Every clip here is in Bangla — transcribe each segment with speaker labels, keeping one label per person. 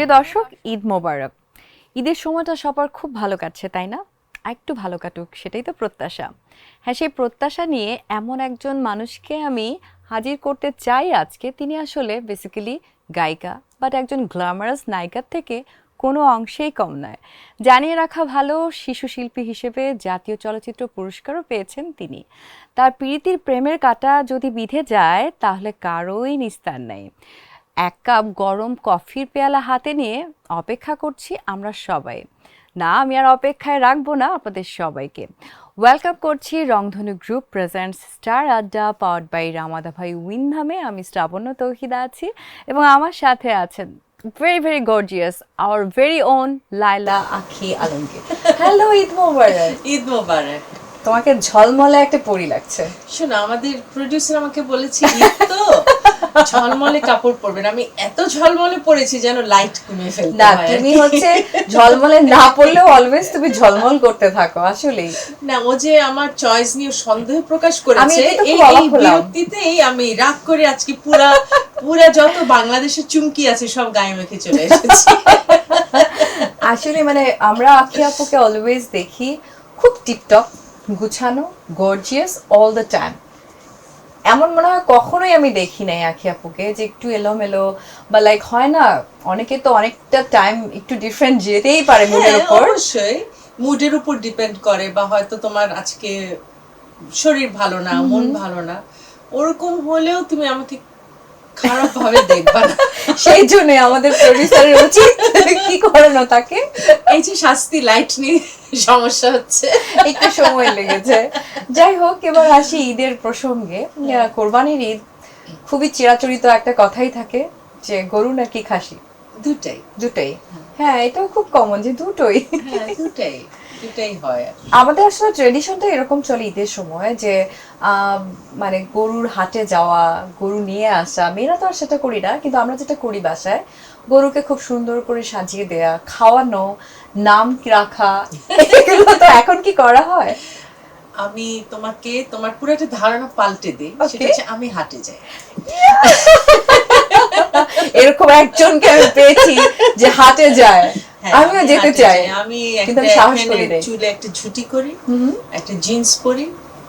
Speaker 1: প্রিয় দর্শক, ঈদ মোবারক। ঈদের সময়টা সবার খুব ভালো কাটছে, তাই না? একটু ভালো কাটুক, সেটাই তো প্রত্যাশা। হ্যাঁ, সেই প্রত্যাশা নিয়ে এমন একজন মানুষকে আমি হাজির করতে চাই আজকে। তিনি আসলে বেসিক্যালি গায়িকা, বাট একজন গ্ল্যামারাস নায়িকার থেকে কোনো অংশেই কম নয়। জানিয়ে রাখা ভালো, শিশু শিল্পী হিসেবে জাতীয় চলচ্চিত্র পুরস্কারও পেয়েছেন তিনি। তার প্রীতির প্রেমের কাঁটা যদি বিঁধে যায় তাহলে কারোই নিস্তার নেই। এক কাপ গরম কফির পেয়ালা হাতে নিয়ে অপেক্ষা করছি আমরা সবাই। না, আমি আর অপেক্ষায় রাখবো না আপনাদের সবাইকে। ওয়েলকাম করছি রংধনু গ্রুপ প্রেজেন্টস স্টার আড্ডা, পাওয়ার্ড বাই রামাদা ভাই উইনধামে। আমি শ্রাবণ্য তৌহিদা আছি এবং আমার সাথে আছেন very very gorgeous our very own Laila Akhi Alamgir. Hello, Eid মোবারক।
Speaker 2: ঈদ মোবারক।
Speaker 1: তোমাকে ঝলমলে একটা পরি লাগছে।
Speaker 2: শোনো, আমাদের প্রোডিউসার আমাকে বলেছে ঈদ তো ঝলমলে কাপড় পরবেন। আমি এত ঝলমলে পরেছি যেন লাইট কমে ফেলতে
Speaker 1: না,
Speaker 2: হয়।
Speaker 1: তুমি হচ্ছে ঝলমলে না পড়লেও অলওয়েজ তুমি ঝলমল করতে থাকো আসলেই।
Speaker 2: না, ও যে আমার চয়েস নিয়ে সন্দেহ প্রকাশ করেছে, এই বিরক্তিতেই আমি রাগ করে আজকে পুরা যত বাংলাদেশের চুমকি আছে সব গায়ে মেখে চলে এসেছি।
Speaker 1: আসলে মানে আমরা আখি আপুকে অলওয়েজ দেখি খুব টিপটপ, গুছানো, গর্জিয়াস অল দ্য টাইম। এমন মনে হয় কখনোই আমি দেখি নাই আখি আপুকে যে একটু এলোমেলো বা লাইক হয় না, অনেকে তো অনেকটা টাইম একটু ডিফারেন্ট যেতেই পারে মুডের উপর।
Speaker 2: অবশ্যই মুডের উপর ডিপেন্ড করে, বা হয়তো তোমার আজকে শরীর ভালো না, মন ভালো না, ওরকম হলেও তুমি আমাকে খারাপ ভাবে দেখবা না।
Speaker 1: সেই জন্য আমাদের প্রোডিউসারের উচিত কি করানো তাকে।
Speaker 2: এই যে শাস্তি লাইট নিয়ে সমস্যা হচ্ছে,
Speaker 1: একটু সময় লেগেছে। যাই হোক, এবার আসি ঈদের প্রসঙ্গে। কোরবানির ঈদ খুবই চিরাচরিত একটা কথাই থাকে যে গরু নাকি খাসি,
Speaker 2: দুটাই
Speaker 1: দুটোই। হ্যাঁ, এটাও খুব কমন যে দুটোই।
Speaker 2: হ্যাঁ, দুটাই হয়।
Speaker 1: আমাদের আসলে ট্রেডিশনটা এরকম চলে ঈদের সময় যে মানে গরুর হাটে যাওয়া, গরু নিয়ে আসা। মেয়েরা তো আর সেটা করি না, কিন্তু আমরা যেটা করি বাসায়, গরুকে খুব সুন্দর করে সাজিয়ে দেয়া, খাওয়ানো, নাম রাখা, এগুলো তো এখন কি করা হয়?
Speaker 2: আমি তোমাকে তোমার পুরো একটা ধারণা পাল্টে দিই। সেটা হচ্ছে আমি হাটে যাই।
Speaker 1: এরকম একজনকে আমি পেয়েছি যে হাটে যায়। আমিও যেতে চাই,
Speaker 2: আমি
Speaker 1: কিন্তু আমি সাহস করি না।
Speaker 2: চুলে একটা ঝুটি করি, একটা জিন্স পরি,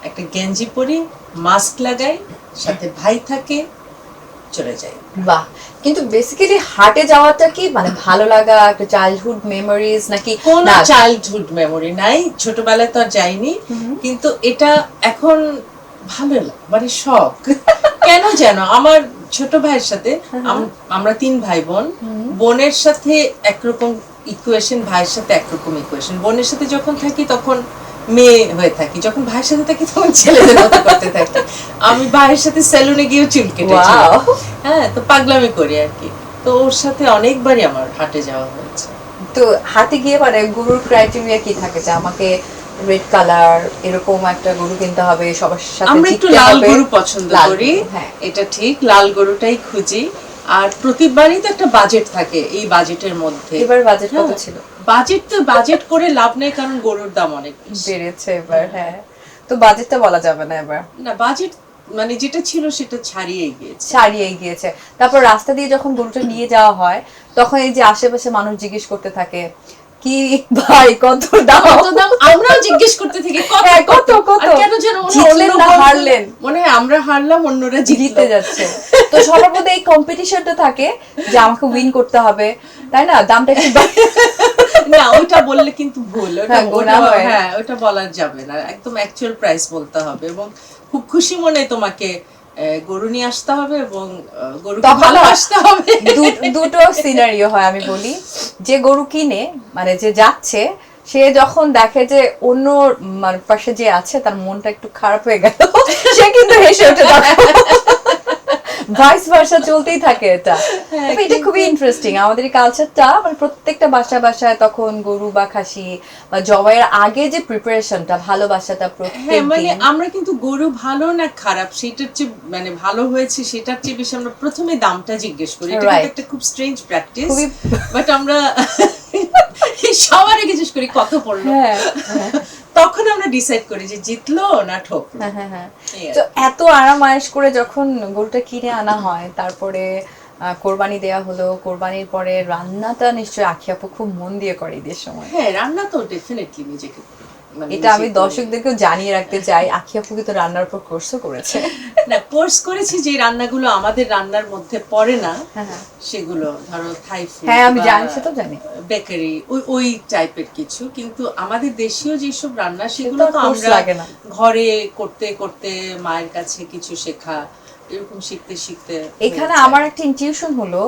Speaker 2: একটা গেঞ্জি পরি, মাস্ক লাগাই, সাথে ভাই থাকে, চলে যাই।
Speaker 1: বাহ! কিন্তু বেসিক্যালি হাটে যাওয়াটা কি মানে ভালো লাগা, একটা চাইল্ডহুড মেমোরিজ নাকি?
Speaker 2: কোনো চাইল্ডহুড মেমোরি নাই, ছোটবেলায় তো আর যাইনি, কিন্তু এটা এখন ভালো লাগে, মানে শখ। কেন যেন আমার ছোট ভাইয়ের সাথে, আমরা 3 ভাই বোন, বোনের সাথে একরকম ইকুয়েশন, ভাইয়ের সাথে একরকম ইকুয়েশন। বোনের সাথে যখন থাকি তখন মেয়ে হয়ে থাকি, যখন ভাইয়ের সাথে থাকি তখন ছেলেদের মতো করতে থাকি। আমি ভাইয়ের সাথে সেলুনে গিয়ে চুল কেটেছি। হ্যাঁ, তো পাগলামি করি আর কি। তো ওর সাথে অনেকবারই আমার হাটে যাওয়া হয়েছে।
Speaker 1: তো হাতে গিয়ে মানে গরুর ক্রাইটেরিয়া কি থাকে যে আমাকে রেড কালার এরকম একটা গরু কিনতে হবে, সবার সাথে
Speaker 2: আমরা একটু লাল গরু পছন্দ করি, এটা ঠিক, লাল গরুটাই খুঁজি। আর প্রতিবারই তো একটা বাজেট থাকে, এই বাজেটের মধ্যে
Speaker 1: এবার বাজেট কত ছিল?
Speaker 2: বাজেট করে লাভ নেই, কারণ গরুর দাম অনেক
Speaker 1: বেড়েছে এবার। হ্যাঁ, তো বাজেটটা বলা যাবে না এবার।
Speaker 2: না, বাজেট মানে যেটা ছিল সেটা
Speaker 1: ছাড়িয়ে গিয়েছে। তারপর রাস্তা দিয়ে যখন গরুটা নিয়ে যাওয়া হয় তখন এই যে আশেপাশে মানুষ জিজ্ঞেস করতে থাকে কি ভাই কত দাম,
Speaker 2: আমরাও জিজ্ঞেস করতে থাকি কত কেন যেন মনে হয় আমরা হারলাম, অন্যরা জিতে যাচ্ছে।
Speaker 1: তো সবার মধ্যে এই কম্পিটিশনটা থাকে যে আমাকে উইন করতে হবে, তাই না? দামটা একটু
Speaker 2: না, ওটা বললে কিন্তু ভুল, হ্যাঁ ওটা বলা যাবে না, একদম অ্যাকচুয়াল প্রাইস বলতে হবে। এবং খুব খুশি মনে তোমাকে গরু নিয়ে আসতে হবে এবং গরুকে ভালোবাসতে হবে।
Speaker 1: দুটো সিনারিও হয়। আমি বলি, যে গরু কিনে মানে যে যাচ্ছে, সে যখন দেখে যে অন্য পাশে যে আছে তার মনটা একটু খারাপ হয়ে গেল, সে কিন্তু হেসে ওঠে। ভাইস ভার্সা চলতেই থাকে এটা। এটা খুবই ইন্টারেস্টিং আমাদের কালচারটা। মানে প্রত্যেকটা বাসায় তখন গরু বা খাসি বা জবাইয়ের আগে যে প্রিপারেশনটা, ভালোবাসাটা প্রত্যেকদিন।
Speaker 2: মানে আমরা কিন্তু গরু ভালো না খারাপ সেটার চেয়ে, মানে ভালো হয়েছে সেটার চেয়ে বেশি আমরা প্রথমে দামটা জিজ্ঞেস করি। এটা কিন্তু একটা খুব স্ট্রেঞ্জ প্র্যাকটিস, বাট আমরা সবার আগে জিজ্ঞেস করি কত পড়লো, তখন আমরা ডিসাইড করি যে জিতলো না ঠকলো।
Speaker 1: তো এত আরাম আয়েশ করে যখন গরুটা কিনে আনা হয়, তারপরে কোরবানি দেয়া হলো, কোরবানির পরে রান্নাটা নিশ্চয়ই আখি আপু খুব মন দিয়ে করে ঈদের সময়।
Speaker 2: হ্যাঁ, রান্না তো ডেফিনেটলি নিজেকে
Speaker 1: এটা আমি দর্শকদেরকেও জানিয়ে রাখতে চাই, আখি আপু কিন্তু রান্নার উপর কোর্সও করেছে।
Speaker 2: না, কোর্স করেছি যে রান্নাগুলো আমাদের রান্নার মধ্যে পড়ে না,
Speaker 1: হ্যাঁ
Speaker 2: সেগুলো ধরো থাই ফুড,
Speaker 1: হ্যাঁ আমি জানি, সেটা জানি,
Speaker 2: বেকারি, ওই টাইপের কিছু। কিন্তু আমাদের দেশীয় যেসব রান্না সেগুলো তো আমরা
Speaker 1: লাগে না।
Speaker 2: ঘরে করতে করতে মায়ের কাছে কিছু শেখা, এরকম শিখতে শিখতে।
Speaker 1: এখানে আমার একটা ইনটিউশন হলো,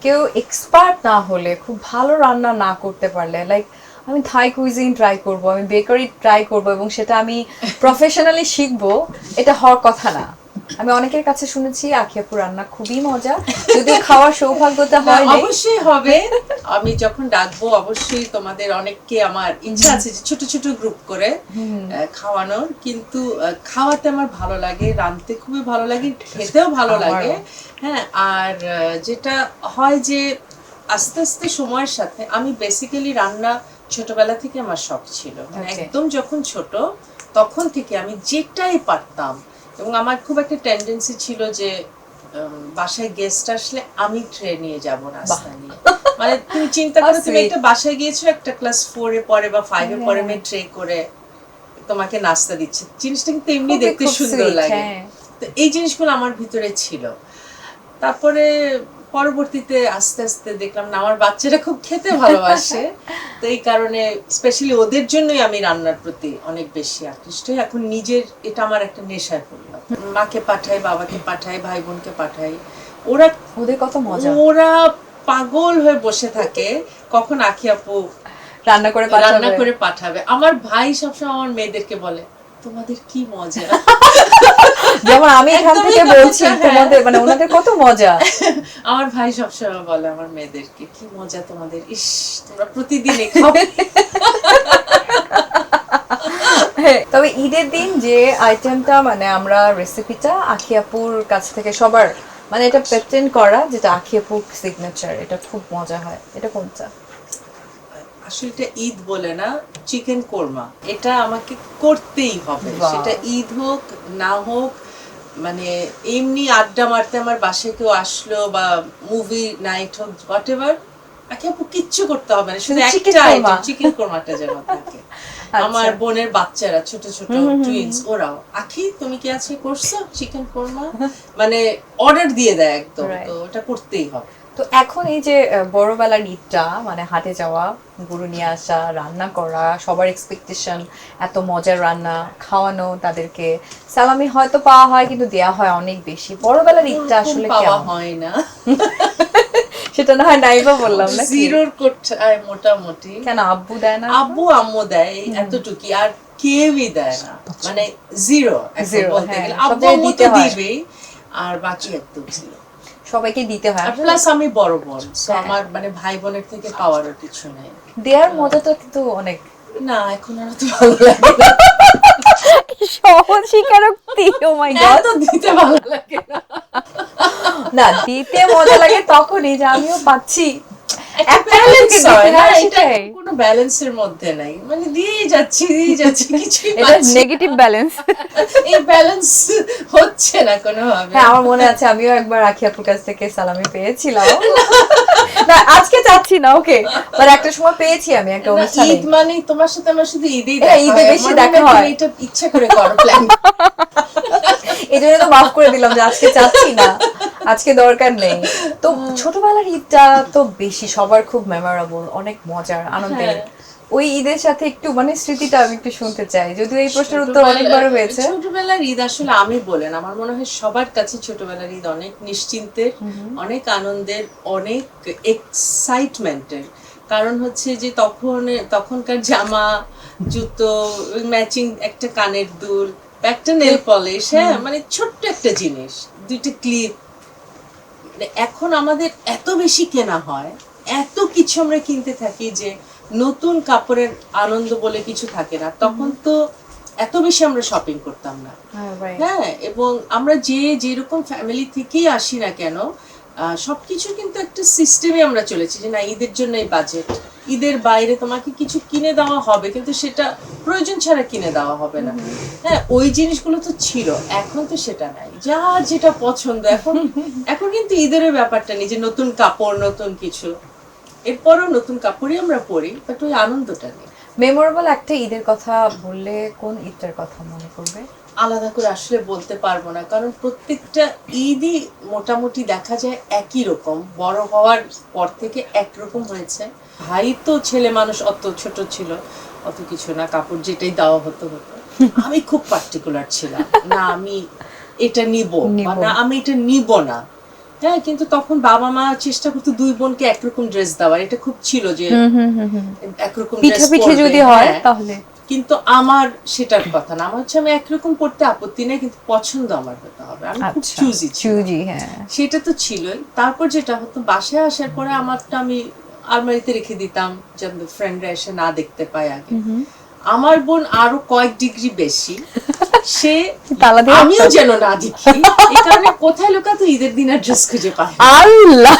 Speaker 1: কেউ এক্সপার্ট না হলে, খুব ভালো রান্না না করতে পারলে, লাইক আমি থাই কুইজিন ট্রাই করব, আমি বেকারি ট্রাই করব এবং সেটা আমি প্রফেশনালি শিখবো, এটা হওয়ার কথা না। আমি অনেকের কাছে শুনেছি আখি আপু রান্না খুবই মজা, যদিও খাওয়ার সৌভাগ্যতা হয় না।
Speaker 2: অবশ্যই হবে, আমি যখন ডাকবো অবশ্যই তোমাদের অনেককে, আমার ইচ্ছা আছে যে ছোট ছোট গ্রুপ করে খাওয়ানোর। কিন্তু খাওয়াতে আমার ভালো লাগে, রাঁধতে খুবই ভালো লাগে, খেতেও ভালো লাগে। হ্যাঁ, আর যেটা হয় যে আস্তে আস্তে সময়ের সাথে, আমি বেসিক্যালি রান্না ছোটবেলা থেকে আমার শখ ছিল, মানে একদম যখন ছোট তখন থেকে আমি যেটাই পারতাম। এবং আমার খুব একটা টেন্ডেন্সি ছিল যে বাসায় গেস্ট আসলে আমি ট্রে নিয়ে যাব নাস্তা নিয়ে। মানে তুমি চিন্তা করো, তুমি একটা বাসায় গিয়েছো, একটা ক্লাস 4 এ পরে বা 5 এ পরে মেয়ে ট্রে করে তোমাকে নাস্তা দিচ্ছে, জিনিসটা কিন্তু এমনি দেখতে সুন্দর লাগে। তো এই জিনিসগুলো আমার ভিতরে ছিল। তারপরে পরবর্তীতে আস্তে আস্তে দেখলাম না, আমার বাচ্চারা খুব খেতে ভালোবাসে, তো এই কারণে স্পেশালি ওদের জন্যই আমি রান্নার প্রতি অনেক বেশি আকৃষ্ট হই। এখন নিজের এটা আমার একটা নেশায় পড়লো। মাকে পাঠাই, বাবাকে পাঠাই, ভাই বোনকে পাঠাই,
Speaker 1: ওদের কত মজা,
Speaker 2: ওরা পাগল হয়ে বসে থাকে কখন আখি আপু
Speaker 1: রান্না করে
Speaker 2: পাঠাবে। আমার ভাই সবসময় আমার মেয়েদেরকে বলে, তোমাদের কি মজা।
Speaker 1: যেমন আমি এখান থেকে বলছি তোমাদের, মানে ওনাদের কত মজা।
Speaker 2: আমার ভাই সবসময় বলে আমার মেয়েদেরকে, কি মজা তোমাদের, ইস তোমরা প্রতিদিন খাও।
Speaker 1: তবে ঈদের দিন যে আইটেমটা, মানে আমরা রেসিপিটা আখি আপুর কাছ থেকে সবার, মানে এটা পেটেন্ট করা, যেটা আখি আপুর সিগনেচার, এটা খুব মজা হয়। এটা কোনটা?
Speaker 2: আসলে এটা ঈদ বলে না, চিকেন কোরমা, এটা আমাকে করতেই হবে, সেটা ঈদ হোক না হোক। মানে এমনি আড্ডা মারতে আমার বাসায় কেউ আসলো বা মুভি নাইট হোক, হোয়াট এভার, আখি আপু কিচ্ছু করতে হবে না, শুধু একটা আইটেম চিকেন কোরমাটা যেন থাকে। আমার বোনের বাচ্চারা ছোট ছোট টুইনস, ওরাও, আখি তুমি কি আজকে করছো চিকেন কোরমা, মানে অর্ডার দিয়ে দেয় একদম, তো ওটা করতেই হবে।
Speaker 1: তো এখন এই যে বড়বেলার ঈদটা, মানে হাটে যাওয়া, গরু নিয়ে আসা, রান্না করা, সবার এক্সপেকটেশন, এত মজার রান্না খাওয়ানো, তাদেরকে সালামি হয়তো পাওয়া হয় কিন্তু দেয়া হয় অনেক বেশি। বড়বেলার ঈদটা আসলে
Speaker 2: পাওয়া হয় না,
Speaker 1: সেটা না হয় নাইবা বললাম না,
Speaker 2: জিরোর কোঠায় মোটামুটি।
Speaker 1: কেন আব্বু দেয় না?
Speaker 2: আব্বু আম্মু দেয় এতটুকুই, আর কেউই দেয় না, মানে জিরো বলতে গেলে। আব্বু আম্মু তো দিবেই, আর বাকি একদম জিরো,
Speaker 1: সবাইকে দিতে হয়।
Speaker 2: প্লাস আমি বড় বোন, তো আমার মানে ভাই বোনের থেকে পাওয়ারও কিছু নেই।
Speaker 1: দেয়ার মজাটা কিন্তু অনেক,
Speaker 2: না এখন আর তো ভালো লাগে না।
Speaker 1: সহজ স্বীকারোক্তি, ও মাই গড,
Speaker 2: তো দিতে ভালো লাগে না।
Speaker 1: না, দিতে মজা লাগে তখনই যে আমিও পাচ্ছি,
Speaker 2: কোনো ব্যালেন্সের মধ্যে নাই, মানে দিয়েই যাচ্ছি কিছু,
Speaker 1: এটা নেগেটিভ ব্যালেন্স।
Speaker 2: এই ব্যালেন্স হচ্ছে না কোনোভাবে।
Speaker 1: হ্যাঁ, আমার মনে আছে আমিও একবার আখি আপুর কাছ থেকে সালামি পেয়েছিলাম, না আজকে চাচ্ছি না, ওকে, বাট একটা সময় পেয়েছি আমি একটা অনুষ্ঠানে।
Speaker 2: ঈদ মানে তোমার সাথে আমার শুধু ঈদেই
Speaker 1: ঈদে বেশি দেখা হয়,
Speaker 2: এটা ইচ্ছা করে করো প্ল্যান।
Speaker 1: এজন্য তো মাফ করে দিলাম যে আজকে চাচ্ছি না, আজকে দরকার নেই। তো ছোটবেলার ঈদটা তো বেশি সবার খুব মেমোরেবল, অনেক মজার, আনন্দের। ওই ঈদের সাথে একটু মানে স্মৃতিটা আমি একটু শুনতে চাই, যদিও এই প্রশ্নের উত্তর অনেকবার হয়েছে।
Speaker 2: ছোটবেলার ঈদ আসলে আমি বলেন, আমার মনে হয় সবার কাছে ছোটবেলার ঈদ অনেক নিশ্চিন্তের, অনেক আনন্দের, অনেক এক্সাইটমেন্টের। কারণ হচ্ছে যে তখনকার জামা, জুতো, ম্যাচিং একটা কানের দুল, একটা নেল পলিশ, হ্যাঁ মানে ছোট্ট একটা জিনিস, দুইটা ক্লিপ। এখন আমাদের এত বেশি কেনা হয়, এত কিছু আমরা কিনতে থাকি যে নতুন কাপড়ের আনন্দ বলে কিছু থাকে না। তখন তো এত বেশি আমরা শপিং করতাম না, হ্যাঁ, এবং আমরা যেরকম ফ্যামিলি থেকেই আসি না কেন, সবকিছু কিন্তু একটা সিস্টেমে আমরা চলেছি যে না ঈদের জন্য এই বাজেট, ঈদের বাইরে তোমাকে কিছু কিনে দেওয়া হবে, কিন্তু সেটা প্রয়োজন ছাড়া কিনে দেওয়া হবে না। হ্যাঁ, ওই জিনিসগুলো তো ছিল, এখন তো সেটা নাই। যা যেটা পছন্দ এখন, এখন কিন্তু ঈদের ব্যাপারটা নেই যে নতুন কাপড় নতুন কিছু, এরপরও নতুন কাপড়ই আমরা পরি, বাট ওই আনন্দটা নেই।
Speaker 1: মেমোরেবল একটা ঈদের কথা বললে কোন ঈদটার কথা মনে করবে?
Speaker 2: আলাদা করে আসলে বলতে পারবো না, কারণ প্রত্যেকটা ঈদই মোটামুটি দেখা যায় একই রকম, বড় হওয়ার পর থেকে একরকম হয়েছে। ভাই তো ছেলে মানুষ, অত ছোট ছিল, অত কিছু না, কাপড় যেটাই দেওয়া হতো হতো। আমি খুব পার্টিকুলার ছিলাম, না আমি এটা নিব না আমি এটা নিব না। হ্যাঁ, কিন্তু তখন বাবা মা চেষ্টা করতো দুই বোনকে একরকম ড্রেস দেওয়ার, এটা খুব ছিল যে একরকম ড্রেস
Speaker 1: পিঠাপিঠি যদি হয় তাহলে।
Speaker 2: কিন্তু আমার সেটার কথা না, আমার হচ্ছে আমি একরকম পড়তে আপত্তি নেই, কিন্তু পছন্দ আমার হতে হবে, আমি খুব চুজি।
Speaker 1: হ্যাঁ,
Speaker 2: সেটা তো ছিলই। তারপর যেটা হতো, বাসায় আসার পরে আমারটা আমি আলমারিতে রেখে দিতাম যেন ফ্রেন্ডরা এসে না দেখতে পায় আগে। আমার বোন আরো কয়েক ডিগ্রি বেশি, সে আমিও যেন না দেখি, এই কারণে কোথায় লুকাতো ঈদের দিন আর ড্রেস খুঁজে পায়
Speaker 1: আল্লাহ,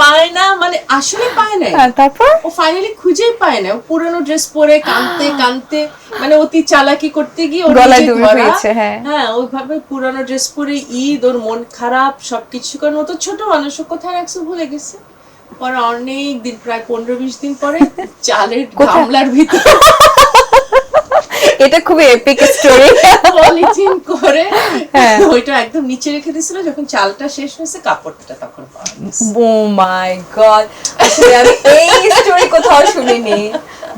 Speaker 2: পায় না, মানে আসলে পায় না।
Speaker 1: তারপর
Speaker 2: ও ফাইনালি খুঁজেই পায় না, পুরনো ড্রেস পরে কাঁদতে কাঁদতে, মানে অতি চালাকি করতে গিয়ে ওর হ্যাঁ ওইভাবে পুরনো ড্রেস পরে ঈদ, ওর মন খারাপ সবকিছু, কারণ ও তো ছোট মানুষ, ও কোথায় রাখছে ভুলে গেছে। পরে অনেক দিন, প্রায় 15-20 দিন পরে চালের গামলার ভিতর
Speaker 1: এটা খুবই এপিক স্টোরি,
Speaker 2: পলিথিন করে ওইটা একদম নিচে রেখে দিয়েছিল, যখন চালটা শেষ হয়েছে কাপড়টা তখন পাওয়া গেছে।
Speaker 1: ও মাই গড, আসলে আমি এই স্টোরি কোথাও শুনিনি।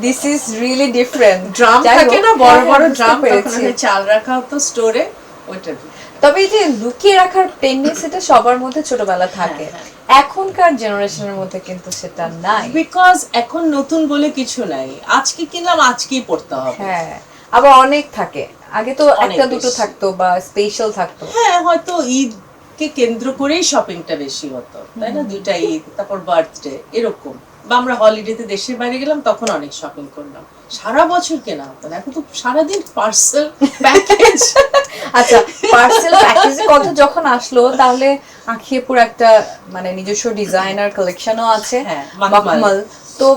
Speaker 1: This is really different.
Speaker 2: Drum থাকে না, বড় বড় ড্রাম, তখন চাল রাখা হতো স্টোরে, ওইটা।
Speaker 1: তবে এই যে লুকিয়ে রাখার টেন্ডেন্সিটা সবার মধ্যে ছোটবেলা থাকে, এখনকার জেনারেশনের মধ্যে কিন্তু সেটা নাই,
Speaker 2: বিকজ এখন নতুন বলে কিছু নাই, আজকে কিনলাম আজকেই পড়তে হবে।
Speaker 1: হ্যাঁ, আবার অনেক থাকে, আগে তো একটা দুটো থাকতো বা স্পেশাল থাকতো।
Speaker 2: হ্যাঁ, হয়তো ঈদ কে কেন্দ্র করেই শপিংটা বেশি হতো, তাই না? দুইটা ঈদ, তারপর বার্থডে, এরকম, বা আমরা হলিডেতে দেশের বাইরে গেলাম তখন অনেক শপিং করলাম, সারা বছর কেনা হতো না। এখন তো সারাদিন পার্সেল প্যাকেজ।
Speaker 1: আচ্ছা, পার্সেল প্যাকেজের কথা যখন আসলো, তাহলে আখিয়াপুর একটা মানে নিজস্ব ডিজাইনার কালেকশনও আছে, মাকমাল, তো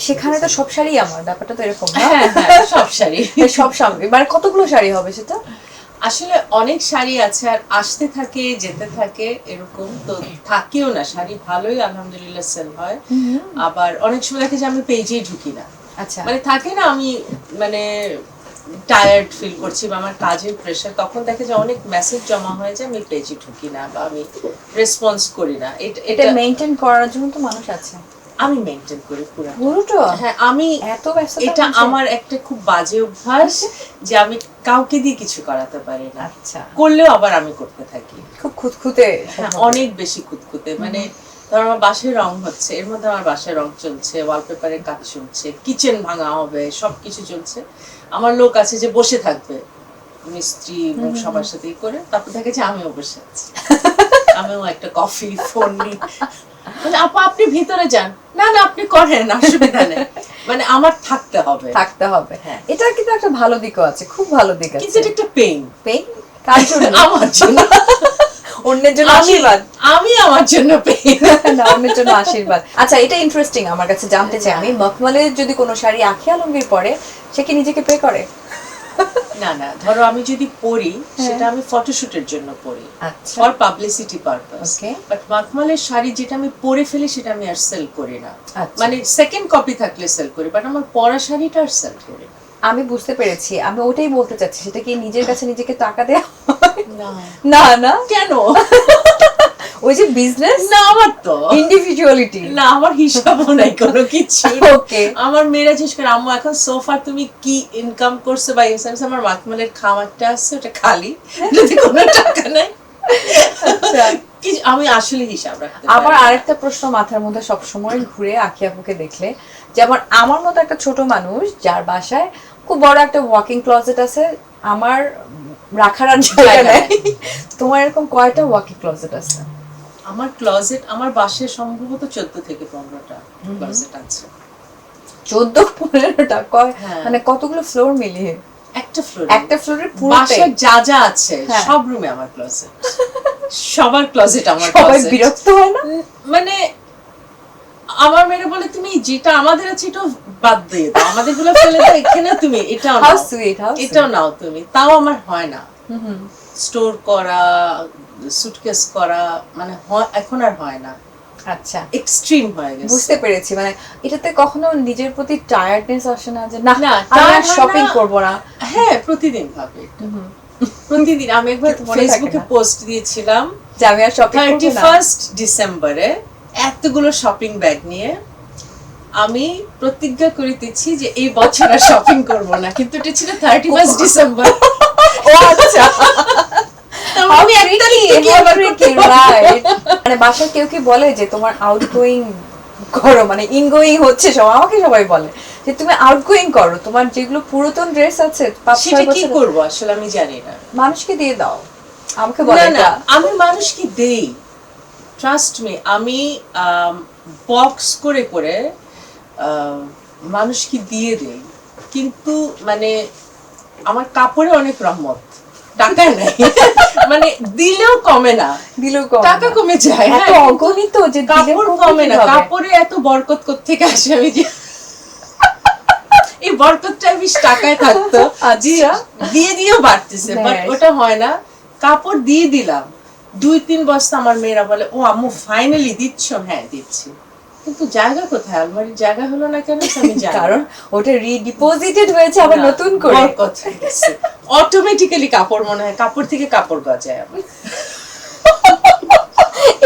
Speaker 1: সেখানে তো সব শাড়ি আমার, ব্যাপারটা তো এরকম না?
Speaker 2: হ্যাঁ, সব শাড়ি,
Speaker 1: সব শাড়ি, মানে কতগুলো শাড়ি হবে সেটা?
Speaker 2: আসলে অনেক শাড়ি আছে, আর আসতে থাকে যেতে থাকে, এরকম তো থাকেও না শাড়ি, ভালোই আলহামদুলিল্লাহ সেল হয়। আবার অনেক সময় দেখে যে আমি পেজেই ঢুকি না,
Speaker 1: আচ্ছা,
Speaker 2: মানে থাকে না আমি মানে টায়ার্ড ফিল করছি বা আমার কাজের প্রেশার, তখন দেখে যে অনেক মেসেজ জমা হয়ে যায়, আমি পেজে ঢুকি না বা আমি রেসপন্স করি না।
Speaker 1: এটা মেইনটেইন করার জন্য তো মানুষ আছে,
Speaker 2: আমি মেইনটেইন করি
Speaker 1: পুরোটা।
Speaker 2: হ্যাঁ, আমি
Speaker 1: এত ব্যস্ততা,
Speaker 2: এটা আমার একটা খুব বাজে অভ্যাস যে আমি কাউকে দিয়ে কিছু করাতে পারি না।
Speaker 1: আচ্ছা,
Speaker 2: করলেও আবার আমি করতে থাকি,
Speaker 1: খুব খুঁতখুঁতে,
Speaker 2: অনেক বেশি খুঁতখুঁতে। মানে ধর আমার বাসায় রং হচ্ছে, এর মধ্যে আমার বাসায় রং চলছে, ওয়ালপেপারের কাজ চলছে, কিচেন ভাঙা হবে, সবকিছু চলছে। আমার লোক আছে যে বসে থাকবে, মিস্ত্রি সবার সাথেই করে, তারপর দেখে যে আমিও বসে আছি, আমিও একটা কফি ফোন নিই, আপা আপনি ভিতরে যান, না না আপনি করেন, অসুবিধা নেই, মানে আমার থাকতে হবে।
Speaker 1: হ্যাঁ, এটা কিন্তু একটা ভালো দিকও আছে, খুব ভালো দিক আছে,
Speaker 2: কিন্তু এটা একটা পেইন
Speaker 1: কার জন্য?
Speaker 2: আমার জন্য,
Speaker 1: অন্যের জন্য আশীর্বাদ,
Speaker 2: আমি আমার জন্য পেইন
Speaker 1: না, অন্যের জন্য আশীর্বাদ। আচ্ছা, এটা ইন্টারেস্টিং, আমার কাছে জানতে চাই আমি, মখমলের যদি কোনো শাড়ি আখি আলমগীর পরে, সে কি নিজেকে পে করে?
Speaker 2: না না, ধরো আমি যদি পরি, সেটা আমি ফটোশুটের জন্য পরি, ফর পাবলিসিটি পারপাস। বাট মখমলের শাড়ি যেটা আমি পরে ফেলি, সেটা আমি আর সেল করি না, মানে সেকেন্ড কপি থাকলে সেল করি, বাট আমার পরা শাড়িটা আর সেল করি না।
Speaker 1: আমি বুঝতে পেরেছি, আমি ওটাই বলতে চাচ্ছি, সেটা কি নিজের কাছে নিজেকে টাকা দেয়া?
Speaker 2: না
Speaker 1: না,
Speaker 2: কেন?
Speaker 1: ওই যে বিজনেস
Speaker 2: না, আমার তো
Speaker 1: ইন্ডিভিজুয়ালিটি
Speaker 2: না, আমার হিসাবও নাই কোনো কিছু।
Speaker 1: ওকে,
Speaker 2: আমার মেয়েরা জিজ্ঞেস করে, আম্মু এখন সোফা তুমি কি ইনকাম করছো বা এসএমএস? আমার মাখমালের খামারটা আছে, ওটা খালি, যদি কোনো টাকা নাই।
Speaker 1: আচ্ছা,
Speaker 2: আমি আসলে হিসাব রাখতে পারি।
Speaker 1: আবার আরেকটা প্রশ্ন মাথার মধ্যে সবসময় ঘুরে আখি আপুকে দেখলে, যেমন আমার মতো একটা ছোট মানুষ যার বাসায় খুব বড় একটা ওয়াকিং ক্লোজেট আছে, আমার রাখার আর জায়গা নেই, তোমার এরকম কয়টা ওয়াকিং ক্লোজেট আছে?
Speaker 2: আমার ক্লোজেট, আমার বাসায় সম্ভবত 14 থেকে 15টা ক্লোজেট আছে।
Speaker 1: 14-15টা? মানে কতগুলো ফ্লোর মিলিয়ে? একটা ফ্লোরে পুরো
Speaker 2: বাসায় যা যা আছে সব রুমে আমার ক্লোজেট, সবার ক্লোজেট আমার।
Speaker 1: সবাই বিরক্ত হয় না?
Speaker 2: মানে আমার মেয়েরা বলে তুমি যেটা আমাদের আছে এটা বাদ দিয়ে দাও, আমাদের গুলো ফেলে দাও, এখানে তুমি এটাও
Speaker 1: How
Speaker 2: নাও,
Speaker 1: sweet, how
Speaker 2: এটাও
Speaker 1: sweet.
Speaker 2: নাও তুমি। তাও আমার হয় না স্টোর করা, সুটকেস করা, মানে এখন আর হয় না,
Speaker 1: আচ্ছা,
Speaker 2: এক্সট্রিম হয়ে গেছে।
Speaker 1: বুঝতে পেরেছি। মানে এটাতে কখনো নিজের প্রতি টায়ার্ডনেস আসে না যে না
Speaker 2: না,
Speaker 1: আমি
Speaker 2: tired
Speaker 1: আর
Speaker 2: হয়
Speaker 1: শপিং
Speaker 2: না।
Speaker 1: করব না?
Speaker 2: হ্যাঁ, প্রতিদিন ভাবে এটা। প্রতিদিন। আমি একবার
Speaker 1: কিন্তু মনে থাকে
Speaker 2: ফেসবুকে
Speaker 1: না।
Speaker 2: পোস্ট দিয়েছিলাম
Speaker 1: যে আমি আর শপিং করব না।
Speaker 2: 31 ডিসেম্বরে এতগুলো শপিং ব্যাগ নিয়ে আমি প্রতিজ্ঞা করিতেছি যে এই বছর আর শপিং করব না, কিন্তু এটা ছিল 31 ডিসেম্বর।
Speaker 1: ও আচ্ছা,
Speaker 2: আমি এক তারিখ থেকে আবার করতে পারবো।
Speaker 1: রাইট। মানে বাসায় কেউ কি বলে যে তোমার আউটগোয়িং করো, মানে ইনগোয়িং হচ্ছে সব, আমাকে সবাই বলে যে তুমি আউটগোয়িং করো, তোমার যেগুলো পুরাতন ড্রেস আছে 5-6
Speaker 2: সেটা কি
Speaker 1: বছর
Speaker 2: করব আসলে আমি জানি না।
Speaker 1: মানুষকে দিয়ে দাও, আমাকে বলে
Speaker 2: না না,
Speaker 1: এটা।
Speaker 2: আমি মানুষকে দেই, ট্রাস্ট মি। আমি বক্স করে করে মানুষকে দিয়ে দেই, কিন্তু মানে আমার কাপড়ে অনেক রহমত, টাকায় নাই। মানে দিলেও কমে না,
Speaker 1: দিলেও কম
Speaker 2: টাকা
Speaker 1: না।
Speaker 2: কমে যায়।
Speaker 1: এত
Speaker 2: হ্যাঁ,
Speaker 1: অগণিত যে দিলে
Speaker 2: কাপড় কমে না,
Speaker 1: হবে।
Speaker 2: কাপড়ে এত বরকত কোত্থেকে আসে আমি যে এই বরকতটা বেশ টাকায় থাকতো,
Speaker 1: আচ্ছা।
Speaker 2: দিয়ে দিয়েও বাড়তেছে, বাট
Speaker 1: Nice.
Speaker 2: ওটা হয় না। কাপড় দিয়ে দিলাম 2-3 বস্তা, আমার মেয়েরা বলে ও আম্মু ফাইনালি দিচ্ছ? হ্যাঁ দিচ্ছি, কিন্তু জায়গা কোথায়? আলমারির জায়গা হলো না কেন আমি জানি না।
Speaker 1: কারণ ওটা রিডিপোজিটেড হয়েছে আবার নতুন করে।
Speaker 2: বরকত হয়ে গেছে। অটোমেটিক্যালি কাপড় মনে হয় কাপড় থেকে কাপড় গজায় আমার।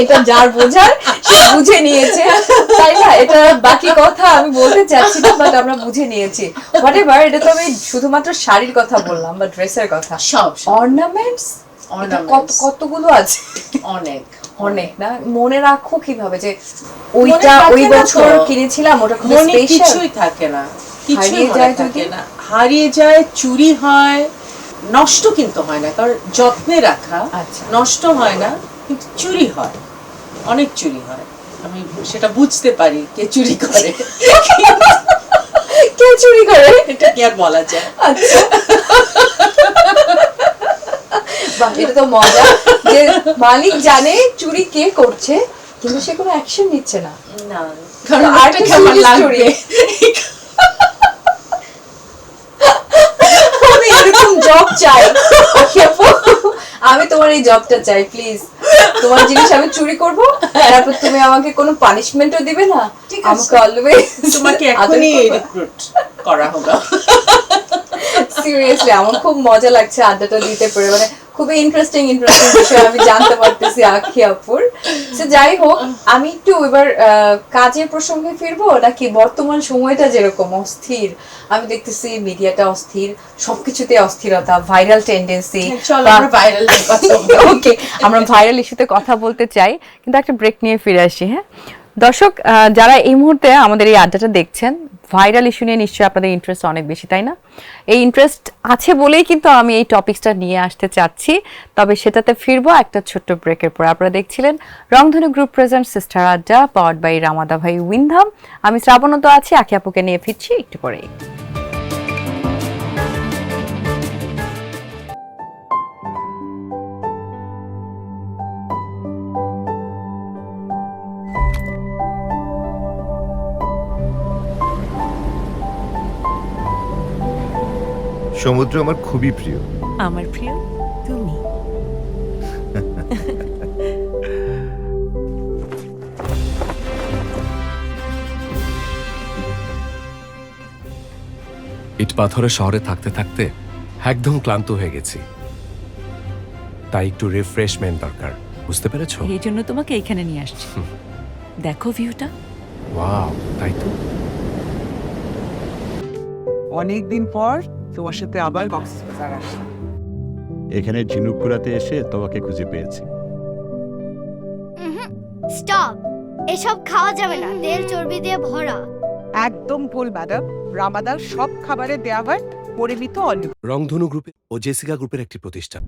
Speaker 1: এটা যার বোঝার সে বুঝে নিয়েছে, তাই না? এটা বাকি কথা আমি বলতে চাচ্ছি না, বাট আমরা বুঝে নিয়েছি। হোয়াটএভার, এটা তো আমি শুধুমাত্র শাড়ির কথা বললাম বা ড্রেসের কথা।
Speaker 2: সব
Speaker 1: অর্নামেন্টস কতগুলো আছে?
Speaker 2: অনেক
Speaker 1: অনেক না? মনে রাখো কিভাবে যে
Speaker 2: মনে
Speaker 1: ওইটা
Speaker 2: থাকে
Speaker 1: ওই
Speaker 2: না
Speaker 1: বছর
Speaker 2: তো।
Speaker 1: কিনেছিলাম, ওটা খুব
Speaker 2: মনে
Speaker 1: স্পেশাল।
Speaker 2: কিছুই থাকে না, কিছুই
Speaker 1: হারিয়ে
Speaker 2: মনে
Speaker 1: যায়
Speaker 2: থাকে
Speaker 1: যদি?
Speaker 2: না, হারিয়ে যায়, চুরি হয়, নষ্ট কিন্তু হয় না, কারণ যত্নে রাখা।
Speaker 1: আচ্ছা।
Speaker 2: নষ্ট হয় না, কিন্তু চুরি হয়, অনেক চুরি হয়। আমি সেটা বুঝতে পারি কে চুরি করে।
Speaker 1: কে চুরি করে?
Speaker 2: এটা কি আর বলা যায়?
Speaker 1: আচ্ছা, বাহ, এটা তো মজা যে মালিক জানে চুরি কে করছে, কিন্তু সে কোনো অ্যাকশন নিচ্ছে না।
Speaker 2: না, কারণ
Speaker 1: আর
Speaker 2: আরেকটা
Speaker 1: একটা
Speaker 2: কেমন
Speaker 1: চুরি
Speaker 2: লাগবে।
Speaker 1: আমি এরকম জব চাই আখি আপু, আমি তোমার এই জবটা চাই প্লিজ। তোমার জিনিস আমি চুরি করব, তারপর তুমি আমাকে কোনো পানিশমেন্টও দিবে না,
Speaker 2: ঠিক আছে।
Speaker 1: আমাকে অলওয়েজ
Speaker 2: তোমাকে এখনই রিক্রুট করা হলো।
Speaker 1: সিরিয়াসলি আমার খুব মজা লাগছে আড্ডাটা দিতে পেরে, মানে খুবই ইন্টারেস্টিং বিষয় আমি জানতে পারতেছি আখি আপুর। তো যাই হোক, আমি একটু এবার কাজের প্রসঙ্গে ফিরবো, নাকি বর্তমান সময়টা যেরকম অস্থির, আমি দেখতেছি মিডিয়াটা অস্থির, সবকিছুতে অস্থিরতা, ভাইরাল টেন্ডেন্সি।
Speaker 2: চলো আমরা ভাইরাল কথা বলি।
Speaker 1: ওকে, আমরা ভাইরাল ইস্যুতে কথা বলতে চাই, কিন্তু একটা ব্রেক নিয়ে ফিরে আসি। হ্যাঁ দর্শক, যারা এই মুহূর্তে আমাদের এই আড্ডাটা দেখছেন, ভাইরাল ইস্যু নিয়ে নিশ্চয়ই আপনাদের ইন্টারেস্ট অনেক বেশি, তাই না? এই ইন্টারেস্ট আছে বলেই কিন্তু আমি এই টপিকসটা নিয়ে আসতে চাচ্ছি। তবে সেটাতে ফিরবো একটা ছোট্ট ব্রেকের পর। আপনারা দেখছিলেন রংধনু group present sister Adda, powered by Ramada ভাই উইন্ধাম। আমি শ্রাবণত আছি, আখি আপুকে নিয়ে ফিরছি একটু পরেই।
Speaker 3: সমুদ্র আমার খুবই প্রিয়।
Speaker 4: আমার প্রিয় তুমি।
Speaker 5: ইট পাথরের শহরে থাকতে থাকতে একদম ক্লান্ত হয়ে গেছি, তাই একটু রিফ্রেশমেন্ট দরকার, বুঝতে পেরেছো?
Speaker 4: এই জন্য তোমাকে এইখানে নিয়ে আসছি। দেখো ভিউটা।
Speaker 5: ওয়াও, তাই তো।
Speaker 6: অনেকদিন পর তোমার সাথে আবার কক্সবাজার আসলাম।
Speaker 3: এখানে ঝিনুকপুরাতে এসে তোমাকে খুঁজে পেয়েছি।
Speaker 7: স্টপ, এসব খাওয়া যাবে না, তেল চর্বি দিয়ে ভরা।
Speaker 6: একদম ভুল ম্যাডাম, রামাদার সব খাবারে দেওয়া হয় পরিমিত অন্ন।
Speaker 5: রংধনু গ্রুপে ও জেসিকা গ্রুপের একটি প্রতিষ্ঠান।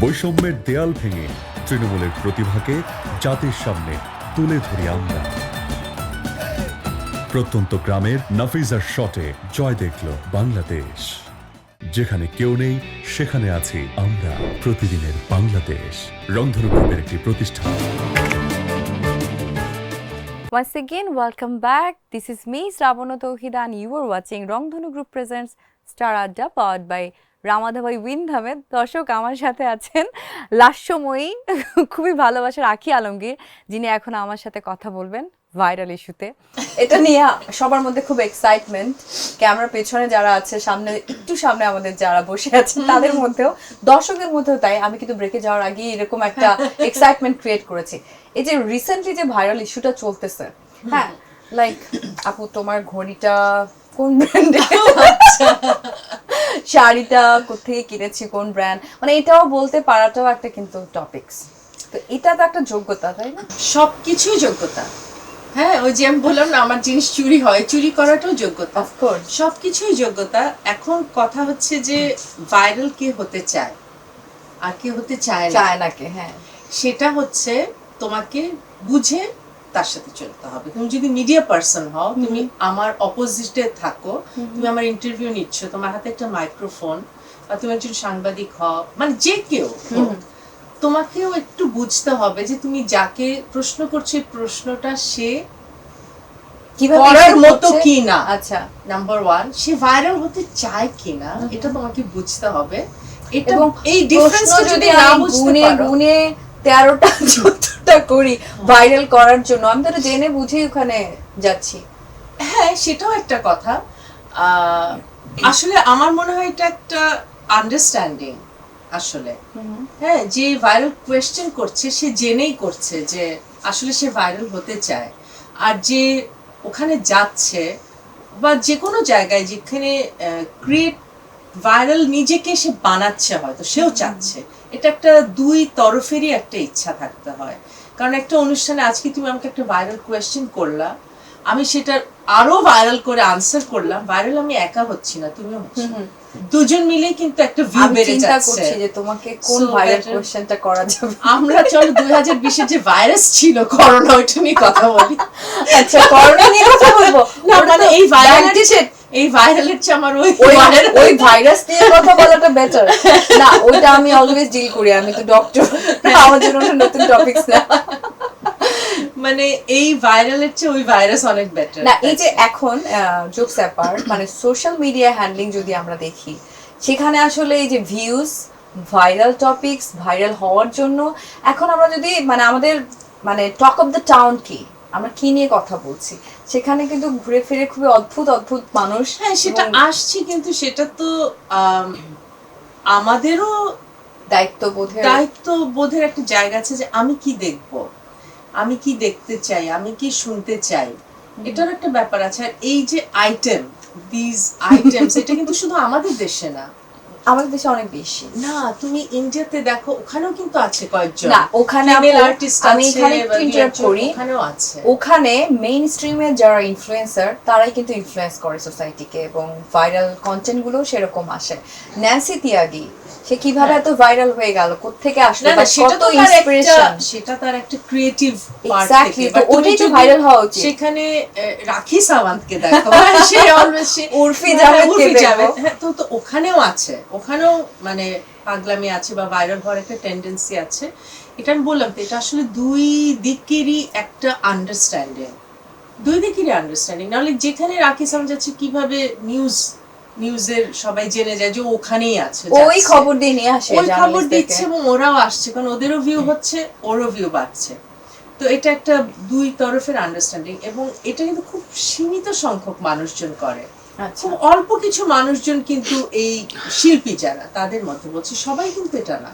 Speaker 8: বৈষম্যের দেয়াল ভেঙে তৃণমূলের প্রতিভাকে জাতির সামনে তুলে ধরি আমরা। প্রত্যন্ত গ্রামের নাফিজার শটে জয় দেখল বাংলাদেশ। যেখানে কেউ নেই সেখানে আছি আমরা। প্রতিদিনের বাংলাদেশ, রংধনু গ্রুপের একটি প্রতিষ্ঠান।
Speaker 1: Once again, welcome back. This is me, Sravana Tauhida, and you are watching Rangdhanu Group presents Star Adda powered by রামাধা ভাই উইনধামে। দর্শক, আমার সাথে আছেন লাস্যময়ী, খুবই ভালোবাসার আখি আলমগীর, যিনি এখন আমার সাথে কথা বলবেন ভাইরাল ইস্যুতে। এটা নিয়ে সবার মধ্যে খুব এক্সাইটমেন্ট, ক্যামেরার পেছনে যারা আছে, সামনে একটু সামনে আমাদের যারা বসে আছেন তাদের মধ্যেও, দর্শকদের মধ্যেও তাই। আমি কিন্তু ব্রেকে যাওয়ার আগে এরকম একটা এক্সাইটমেন্ট ক্রিয়েট করেছি। এই যে রিসেন্টলি যে ভাইরাল ইস্যুটা চলতেছে, হ্যাঁ, লাইক আপু তোমার ঘড়িটা কোন ব্র্যান্ডে, শাড়িটা কোথেকে কিনেছি, কোন ব্র্যান্ড, মানে এটাও বলতে পারাটাও একটা কিন্তু টপিকস। তো এটা তো একটা যোগ্যতা, তাই না?
Speaker 2: সবকিছুই যোগ্যতা। হ্যাঁ, ওই যে আমি বললাম না, আমার জিনিস চুরি হয়, চুরি করাটাও যোগ্যতা।
Speaker 1: অফকোর্স
Speaker 2: সবকিছুই যোগ্যতা। এখন কথা হচ্ছে যে ভাইরাল কে হতে চায় আর কে হতে চায় না,
Speaker 1: চায় নাকি, হ্যাঁ,
Speaker 2: সেটা হচ্ছে তোমাকে বুঝে তার সাথে চলতে হবে। তুমি যদি মিডিয়া পার্সন হও, তুমি আমার অপোজিটে থাকো, তুমি আমার ইন্টারভিউ নিচ্ছ, তোমার হাতে একটা মাইক্রোফোন, বা তুমি একজন সাংবাদিক হও, মানে যে কেউ হোক, তোমাকেও একটু বুঝতে হবে যে তুমি যাকে প্রশ্ন করছো এই প্রশ্নটা সে
Speaker 1: কিভাবে
Speaker 2: করার
Speaker 1: issue
Speaker 2: মতো
Speaker 1: করছে?
Speaker 2: কিনা।
Speaker 1: আচ্ছা,
Speaker 2: নাম্বার 1, সে ভাইরাল হতে চায় কিনা, এটা তোমাকে বুঝতে হবে। এটা
Speaker 1: এবং
Speaker 2: এই
Speaker 1: প্রশ্ন
Speaker 2: ডিফারেন্সটা
Speaker 1: যদি
Speaker 2: যদি না
Speaker 1: আমি
Speaker 2: বুঝতে
Speaker 1: গুনে
Speaker 2: পারো,
Speaker 1: গুনে 13টা 14টা করি ভাইরাল করার জন্য, আমি তো এটা জেনে বুঝেই ওখানে যাচ্ছি।
Speaker 2: হ্যাঁ, সেটাও একটা কথা। আসলে আমার মনে হয় এটা একটা আন্ডারস্ট্যান্ডিং আসলে। হ্যাঁ, যে ভাইরাল কোয়েশ্চেন করছে সে জেনেই করছে যে আসলে সে ভাইরাল হতে চায়। আর যে ওখানে যাচ্ছে বা যে কোনো জায়গায় যেখানে ক্রিয়েট ভাইরাল নিজেকে সে বানাচ্ছে, হয়তো সেও চাচ্ছে। এটা একটা দুই তরফেরই একটা ইচ্ছা থাকতে হয়। কারণ একটা অনুষ্ঠানে আজকে তুমি আমাকে একটা ভাইরাল কোয়েশ্চেন করলা, আমি সেটার আরো ভাইরাল করে আনসার করলাম। ভাইরাল আমি একা হচ্ছি না, তুমিও হচ্ছ, দুজন মিলেই কিন্তু একটা ভিউ
Speaker 1: আমি
Speaker 2: বেড়ে
Speaker 1: চিন্তা
Speaker 2: যাচ্ছে।
Speaker 1: করছি যে তোমাকে কোন
Speaker 2: So
Speaker 1: ভাইরাল
Speaker 2: better-
Speaker 1: কোশ্চেনটা করা যাবে।
Speaker 2: আমরা চলো 2020 যে ভাইরাস ছিল করোনা, ওইটা নিয়ে কথা বলি।
Speaker 1: আচ্ছা, করোনা নিয়ে কথা বলবো
Speaker 2: না,
Speaker 1: ওটা
Speaker 2: মানে
Speaker 1: তো
Speaker 2: এই ভাইরালের
Speaker 1: backdated।
Speaker 2: চেয়ে এই ভাইরালের চেয়ে আমার ওই
Speaker 1: ওই ভাইরাস নিয়ে কথা বলাটা বেটার না, ওইটা আমি অলওয়েজ ডিল করি, আমি তো ডক্টর, আমার জন্য ওটা নতুন টপিকস না।
Speaker 2: মানে এই ভাইরালের চেয়ে ওই ভাইরাস অনেক বেটার।
Speaker 1: না, এই যে এখন জোকস অ্যাপার্ট, মানে সোশ্যাল মিডিয়া হ্যান্ডলিং যদি আমরা দেখি, সেখানে আসলে এই যে ভিউজ, ভাইরাল টপিকস, ভাইরাল হওয়ার জন্য এখন আমরা যদি মানে আমাদের মানে টক অফ দ্য টাউন কি, আমরা কি নিয়ে কথা বলছি, সেখানে কিন্তু ঘুরে ফিরে খুবই অদ্ভুত অদ্ভুত মানুষ।
Speaker 2: হ্যাঁ, সেটা
Speaker 1: এবং
Speaker 2: আসছে, কিন্তু সেটা তো আমাদেরও দায়িত্ববোধের একটা জায়গা আছে যে আমি কি দেখব, আমি কি দেখতে চাই, আমি কি শুনতে চাই, এটার একটা ব্যাপার আছে। আর এই যে আইটেমস এটা কিন্তু শুধু আমাদের দেশে না,
Speaker 1: আমাদের দেশে অনেক বেশি।
Speaker 2: না, তুমি ইন্ডিয়াতে দেখো, ওখানেও কিন্তু আছে কয়েকজন।
Speaker 1: না, ওখানে আমি এখানে একটু ইন্টারাপ্ট করি,
Speaker 2: ওখানেও আছে।
Speaker 1: ওখানে মেইন স্ট্রিমে যারা ইনফ্লুয়েন্সার তারাই কিন্তু ইনফ্লুয়েন্স করে সোসাইটিকে, এবং ভাইরাল কন্টেন্ট গুলো সেরকম আসে। ন্যান্সি তিয়াগি, সে কিভাবে এত ভাইরাল হয়ে গেল, কোত্থেকে আসলো,
Speaker 2: না,
Speaker 1: বা
Speaker 2: সেটা
Speaker 1: কত
Speaker 2: তো
Speaker 1: ইন্সপিরেশন,
Speaker 2: সেটা তার একটা ক্রিয়েটিভ পার্ট
Speaker 1: এক্স্যাক্টলি।
Speaker 2: থেকে।
Speaker 1: তো ওটাই তো ভাইরাল হওয়া উচিত।
Speaker 2: সেখানে রাখি সাওয়ান্তকে দেখো, সে অলওয়েজ
Speaker 1: উর্ফি জাভেদকে দেখো।
Speaker 2: হ্যাঁ, তো ওখানেও আছে, ওখানেও মানে পাগলামি আছে বা ভাইরাল হওয়ার একটা টেন্ডেন্সি আছে। এটা আমি বললাম তো, এটা আসলে দুই দিকেরই একটা আন্ডারস্ট্যান্ডিং, নাহলে যেখানে রাখি সাওয়ান্ত যাচ্ছে, কিভাবে নিউজের সবাই জেনে যায় যে ওখানেই আছে,
Speaker 1: ওই খবর দিয়ে নিয়ে আসে,
Speaker 2: ওই খবর দিচ্ছে এবং ওরাও আসছে, কারণ ওদেরও ভিউ হচ্ছে, ওরও ভিউ বাড়ছে। তো এটা একটা দুই তরফের আন্ডারস্ট্যান্ডিং, এবং এটা কিন্তু খুব সীমিত সংখ্যক মানুষজন করে। খুব অল্প কিছু মানুষজন কিন্তু এই শিল্পী যারা, তাদের মধ্যে বলছি, সবাই কিন্তু এটা না,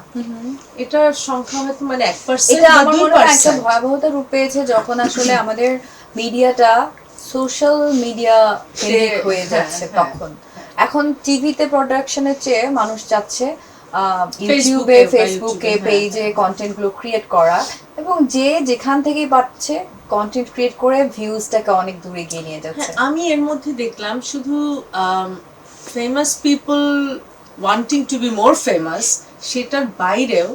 Speaker 2: এটার সংখ্যা হয়তো মানে 1%
Speaker 1: এটা
Speaker 2: বা
Speaker 1: আমার মনে হয় একটা
Speaker 2: 2%।
Speaker 1: ভয়াবহতা রূপ পেয়েছে যখন আসলে আমাদের মিডিয়াটা সোশ্যাল মিডিয়া কেন্দ্রিক হয়ে যাচ্ছে। তখন এখন টিভিতে প্রোডাকশনের চেয়ে মানুষ চাচ্ছে ইউটিউবে, ফেসবুকে, পেজে কন্টেন্ট গুলো ক্রিয়েট করা, এবং যে যেখান থেকেই পাচ্ছে কন্টেন্ট ক্রিয়েট করে ভিউজটাকে অনেক দূরে গিয়ে নিয়ে যাচ্ছে।
Speaker 2: আমি এর মধ্যে দেখলাম শুধু famous people wanting to be more famous, সেটার বাইরেও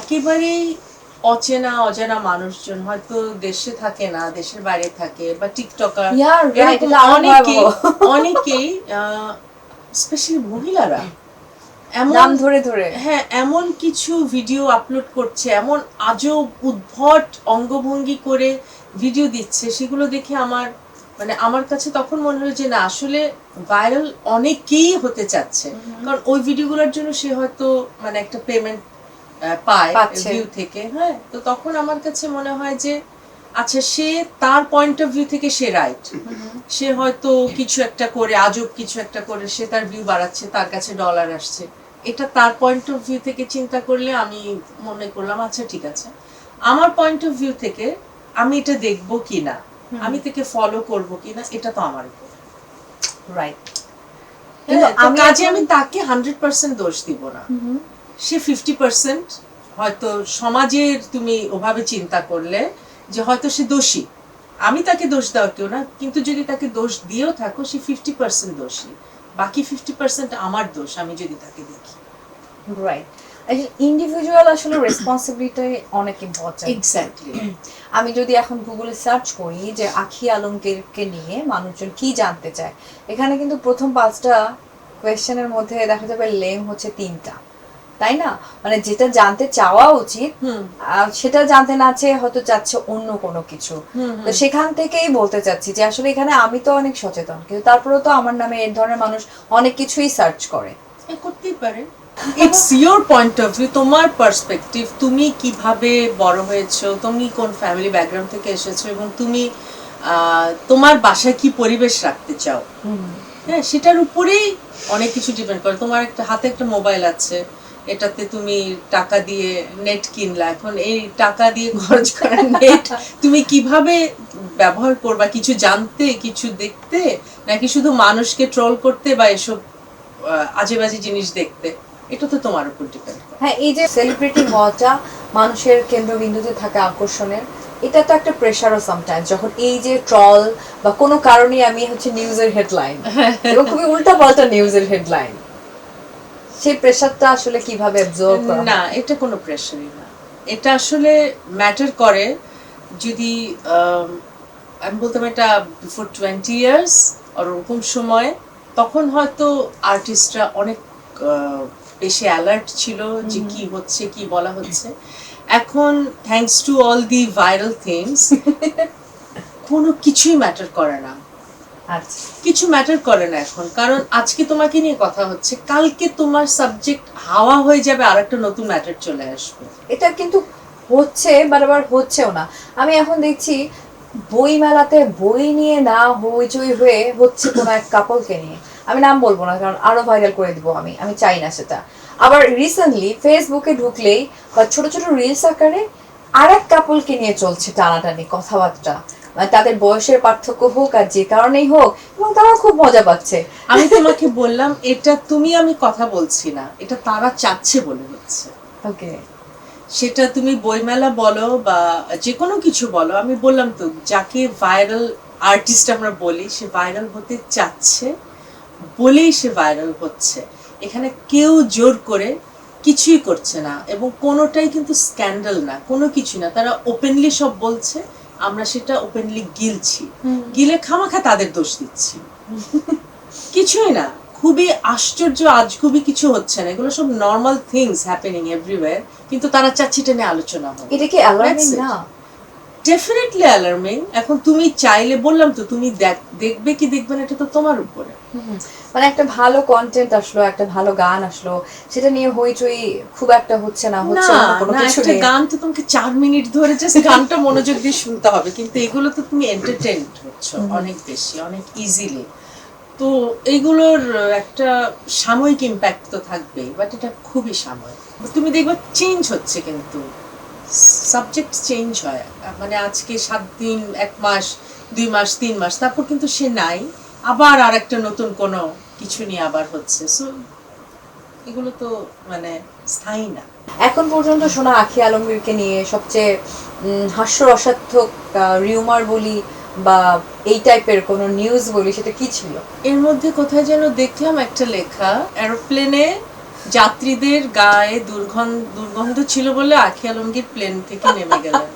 Speaker 2: একেবারেই অজানা মানুষজন, হয়তো দেশে থাকে না, দেশের বাইরে থাকে, বা টিকটকার, অনেকেই স্পেশালি মহিলারা
Speaker 1: নাম ধরে ধরে
Speaker 2: হ্যাঁ, এমন কিছু ভিডিও আপলোড করছে, এমন আজব উদ্ভট অঙ্গভঙ্গি করে ভিডিও দিচ্ছে, সেগুলো দেখে আমার কাছে তখন মনে হলো যে না, আসলে ভাইরাল অনেকেই হতে চাচ্ছে, কারণ ওই ভিডিওগুলোর জন্য সে হয়তো একটা পেমেন্ট
Speaker 1: পাচ্ছে।
Speaker 2: ভিউ থেকে। হ্যাঁ, তো তখন আমার কাছে মনে হয় যে আচ্ছা, সে তার পয়েন্ট অফ ভিউ থেকে সে রাইট, সে হয়তো কিছু একটা করে, আজব কিছু একটা করে সে তার ভিউ বাড়াচ্ছে, তার কাছে ডলার আসছে, এটা তার পয়েন্ট অফ ভিউ থেকে চিন্তা করলে আমি মনে করলাম আচ্ছা ঠিক আছে, আমার পয়েন্ট অফ ভিউ থেকে আমি এটা দেখবো কিনা, আমি তাকে ফলো করবো কিনা, এটা তো আমার উপর।
Speaker 1: রাইট।
Speaker 2: কিন্তু আমি তাকে 100% দোষ দিব না, সে 50% হয়তো সমাজের তুমি ওভাবে চিন্তা করলে যে হয়তো সে দোষী, আমি তাকে দোষ দেওয়ার কেউ না, কিন্তু যদি তাকে দোষ দিয়েও থাকো সে 50% দোষী, বাকি 50% আমার দোষ আমি যদি তাকে দেখি।
Speaker 1: রাইট। ইন্ডিভিজুয়াল আসলে রেসপন্সিবিলিটি অনেক ইম্পর্টেন্ট।
Speaker 2: এক্স্যাক্টলি।
Speaker 1: আমি যদি এখন গুগলে সার্চ করি যে আখি আলমগীরকে নিয়ে মানুষজন কি জানতে চায়, এখানে কিন্তু প্রথম 5টা কোয়েশ্চেনের মধ্যে দেখা যাবে লেম হচ্ছে 3টা, তাই না? মানে যেটা জানতে চাওয়া উচিত সেটা জানতে না চেয়ে হয়তো চাচ্ছে অন্য কোনো কিছু। তো সেখান থেকেই বলতে চাচ্ছি যে আসলে এখানে আমি তো অনেক সচেতন, কিন্তু তারপরেও তো আমার নামে এই ধরনের মানুষ অনেক কিছুই সার্চ করে।
Speaker 2: করতেই পারে, it's your point of view, তোমার পার্সপেক্টিভ, তুমি কিভাবে বড় হয়েছো, তুমি কোন ফ্যামিলি ব্যাকগ্রাউন্ড থেকে এসেছো, এবং তুমি তোমার বাসায় কি পরিবেশ রাখতে চাও, হ্যাঁ, সেটার উপরেই অনেক কিছু ডিপেন্ড করে। তোমার হাতে একটা মোবাইল আছে, এটাতে তুমি টাকা দিয়ে নেট কিনলা, এখন এই টাকা দিয়ে খরচ করা নেট তুমি কিভাবে ব্যবহার করবা, কিছু জানতে, কিছু দেখতে, নাকি শুধু মানুষকে ট্রোল করতে বা এসব আজে বাজে জিনিস দেখতে, এটা তো তোমার উপর ডিপেন্ড করে।
Speaker 1: হ্যাঁ, এই যে সেলিব্রিটি হওয়াটা মানুষের কেন্দ্রবিন্দুতে থাকা আকর্ষণের, এটা তো একটা প্রেশারও সামটাইমস, যখন এই যে ট্রল বা কোনো কারণে আমি হচ্ছে নিউজের হেডলাইন এবং খুবই উল্টা পাল্টা নিউজের হেডলাইন, সেই প্রেশারটা আসলে কিভাবে অ্যাবজর্ব করা?
Speaker 2: না, এটা কোনো প্রেশারই না, এটা আসলে ম্যাটার করে যদি আমি বলতাম এটা বিফোর 20 ইয়ার্স আর ওরকম সময়, তখন হয়তো আর্টিস্টরা অনেক বেশি অ্যালার্ট ছিল যে কি হচ্ছে, কি বলা হচ্ছে। এখন thanks to all the viral things কোনো কিছুই ম্যাটার করে না,
Speaker 1: আচ্ছা,
Speaker 2: কিছু ম্যাটার করে না এখন, কারণ আজকে তোমাকে নিয়ে কথা হচ্ছে, কালকে তোমার সাবজেক্ট হাওয়া হয়ে যাবে, আর একটা নতুন ম্যাটার চলে আসবে।
Speaker 1: এটা কিন্তু হচ্ছে, বারবার হচ্ছেও না। আমি এখন দেখছি বই মেলাতে বই নিয়ে না হইচই হয়ে হচ্ছে কোনো এক কাপলকে নিয়ে, আমি নাম বলবো না কারণ আরো ভাইরাল করে দিব, আমি চাই না সেটা। আবার রিসেন্টলি ফেসবুকে ঢুকলেই বা ছোট ছোট রিলস আকারে আরেক কাপলকে নিয়ে চলছে টানাটানি কথাবার্তা, মানে তাদের বয়সের পার্থক্য হোক আর যে কারণেই হোক, এবং তারা খুব মজা পাচ্ছে।
Speaker 2: আমি তোমাকে বললাম এটা আমি কথা বলছি না, এটা তারা চাচ্ছে বলে হচ্ছে।
Speaker 1: ওকে,
Speaker 2: সেটা তুমি বইমেলা বলো বা যে কোনো কিছু বলো, আমি বললাম তো যাকে ভাইরাল আর্টিস্ট আমরা বলি, সে ভাইরাল হতে চাচ্ছে বলেই সে ভাইরাল হচ্ছে, এখানে কেউ জোর করে কিছুই করছে না, এবং কোনোটাই কিন্তু স্ক্যান্ডাল না, কোনো কিছু না, তারা ওপেনলি সব বলছে, আমরা সেটা ওপেনলি গিলছি, গিলে খামাখা তাদের দোষ দিচ্ছি। কিছুই না, খুবই আশ্চর্য, আজ খুবই কিছু হচ্ছে না, এগুলো সব নর্মাল থিংস হ্যাপেনিং এভরিওয়্যার, কিন্তু তারা চাচ্ছে এটা নিয়ে আলোচনা হবে।
Speaker 1: এটা কি অ্যালার্মিং না?
Speaker 2: Definitely alarming. এখন তুমি চাইলে, বললাম তো, তুমি দেখবে কি দেখবে না, এটা তো তোমার উপরে।
Speaker 1: মানে একটা ভালো কন্টেন্ট আসলো, একটা ভালো গান আসলো, সেটা নিয়ে হইচই খুব একটা হচ্ছে না, হচ্ছে
Speaker 2: না,
Speaker 1: কোনো
Speaker 2: না,
Speaker 1: কিছু
Speaker 2: একটা
Speaker 1: নেই।
Speaker 2: গান তো তোমাকে 4 মিনিট ধরে জাস্ট গানটা মনোযোগ দিয়ে শুনতে হবে, কিন্তু এগুলো তো তুমি এন্টারটেইনড হচ্ছ অনেক বেশি, অনেক ইজিলি। তো এইগুলোর একটা সাময়িক ইম্প্যাক্ট তো থাকবেই, বাট এটা খুবই সাময়িক। তুমি দেখবে চেঞ্জ হচ্ছে, কিন্তু সাবজেক্ট চেঞ্জ হয়, মানে আজকে 7 দিন, 1 মাস, 2 মাস, 3 মাস, তারপর কিন্তু সে নাই, আবার আর একটা নতুন কোনো কিছু নিয়ে আবার হচ্ছে। সো এগুলো তো মানে স্থায়ী না।
Speaker 1: এখন পর্যন্ত শোনা আখি আলমগীরকে নিয়ে সবচেয়ে হাস্যরসাত্মক রিউমার বলি বা এই টাইপের কোনো নিউজ বলি, সেটা কি ছিল?
Speaker 2: এর মধ্যে কোথায় যেন দেখলাম একটা লেখা, এরোপ্লেনে যাত্রীদের গায়ে দুর্গন্ধ ছিল বলে আখি আলমগীর প্লেন থেকে নেমে গেলেন।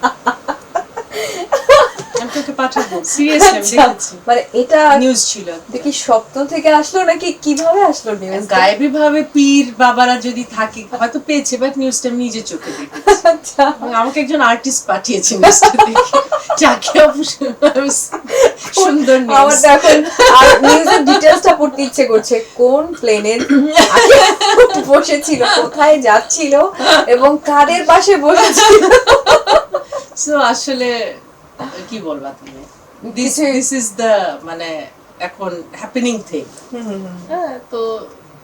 Speaker 2: আমি তোকে পাঠাবো, সিরিয়াসলি আমি দেখেছি,
Speaker 1: মানে এটা
Speaker 2: নিউজ ছিল।
Speaker 1: দেখি স্বপ্ন থেকে আসলো নাকি কিভাবে আসলো নিউজ?
Speaker 2: গায়েবী ভাবে পীর বাবারা যদি থাকে হয়তো পেয়েছে, বাট নিউজটা আমি নিজে চোখে দেখেছি।
Speaker 1: আচ্ছা,
Speaker 2: আমাকে একজন আর্টিস্ট পাঠিয়েছে নিউজটা দেখে, যাকে সুন্দর
Speaker 1: আমার
Speaker 2: নিউজ।
Speaker 1: তো এখন আর নিউজের ডিটেইলসটা পড়তে ইচ্ছে করছে, কোন প্লেনের বসেছিল, কোথায় যাচ্ছিল এবং কাদের পাশে বসেছিল।
Speaker 2: সো আসলে কি বলবা তুমি, দিস ইজ দ্য মানে এখন হ্যাপেনিং থিং। হ্যাঁ, তো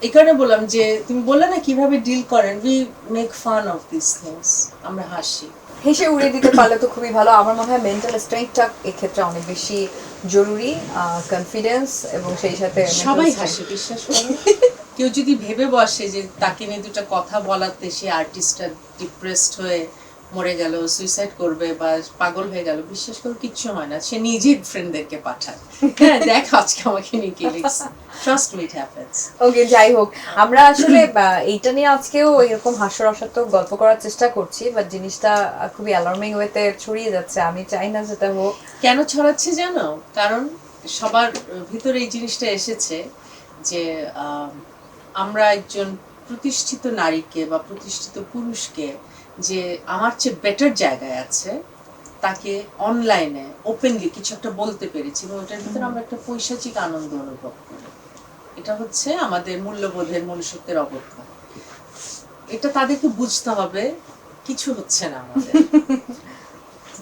Speaker 2: এই কারণে বললাম যে তুমি বললে না কিভাবে ডিল করেন, we make fun of this things, আমরা হাসি।
Speaker 1: হেসে উড়িয়ে দিতে পারলে তো খুবই ভালো। আমার মনে হয় মেন্টাল স্ট্রেংথটা এক্ষেত্রে অনেক বেশি জরুরি, কনফিডেন্স এবং সেই সাথে
Speaker 2: সবাই হাসে, বিশ্বাস করো। কেউ যদি ভেবে বসে যে তাকে নিয়ে দুটো কথা বলাতে সে আর্টিস্টটা ডিপ্রেসড হয়ে মরে গেল, সুইসাইড করবে বা পাগল হয়ে গেল, বিশ্বাস করো কিচ্ছু হয় না। সে নিজের ফ্রেন্ডদেরকে পাঠায়, হ্যাঁ দেখ আজকে আমাকে নিয়ে কি লিখছে, ট্রাস্ট মি ইট হ্যাপেন্স।
Speaker 1: ওকে, যাই হোক, আমরা আসলে এইটা নিয়ে আজকেও এরকম হাস্যরসাত্মক গল্প করার চেষ্টা করছি, বাট জিনিসটা খুবই অ্যালার্মিং ওয়েতে ছড়িয়ে যাচ্ছে। আমি চাই না যেটা হোক।
Speaker 2: কেন ছড়াচ্ছে জানো? কারণ সবার ভিতরে এই জিনিসটা এসেছে যে আমরা একজন প্রতিষ্ঠিত নারীকে বা প্রতিষ্ঠিত পুরুষকে যে আমার চেয়ে বেটার জায়গায় আছে তাকে অনলাইনে ওপেনলি কিছু একটা বলতে পেরেছি, এবং ওটার ভিতরে আমরা একটা পৈশাচিক আনন্দ অনুভব করি। এটা হচ্ছে আমাদের মূল্যবোধের, মনুষ্যত্বের অবক্ষয়। এটা তাদেরকে বুঝতে হবে, কিছু হচ্ছে না আমাদের।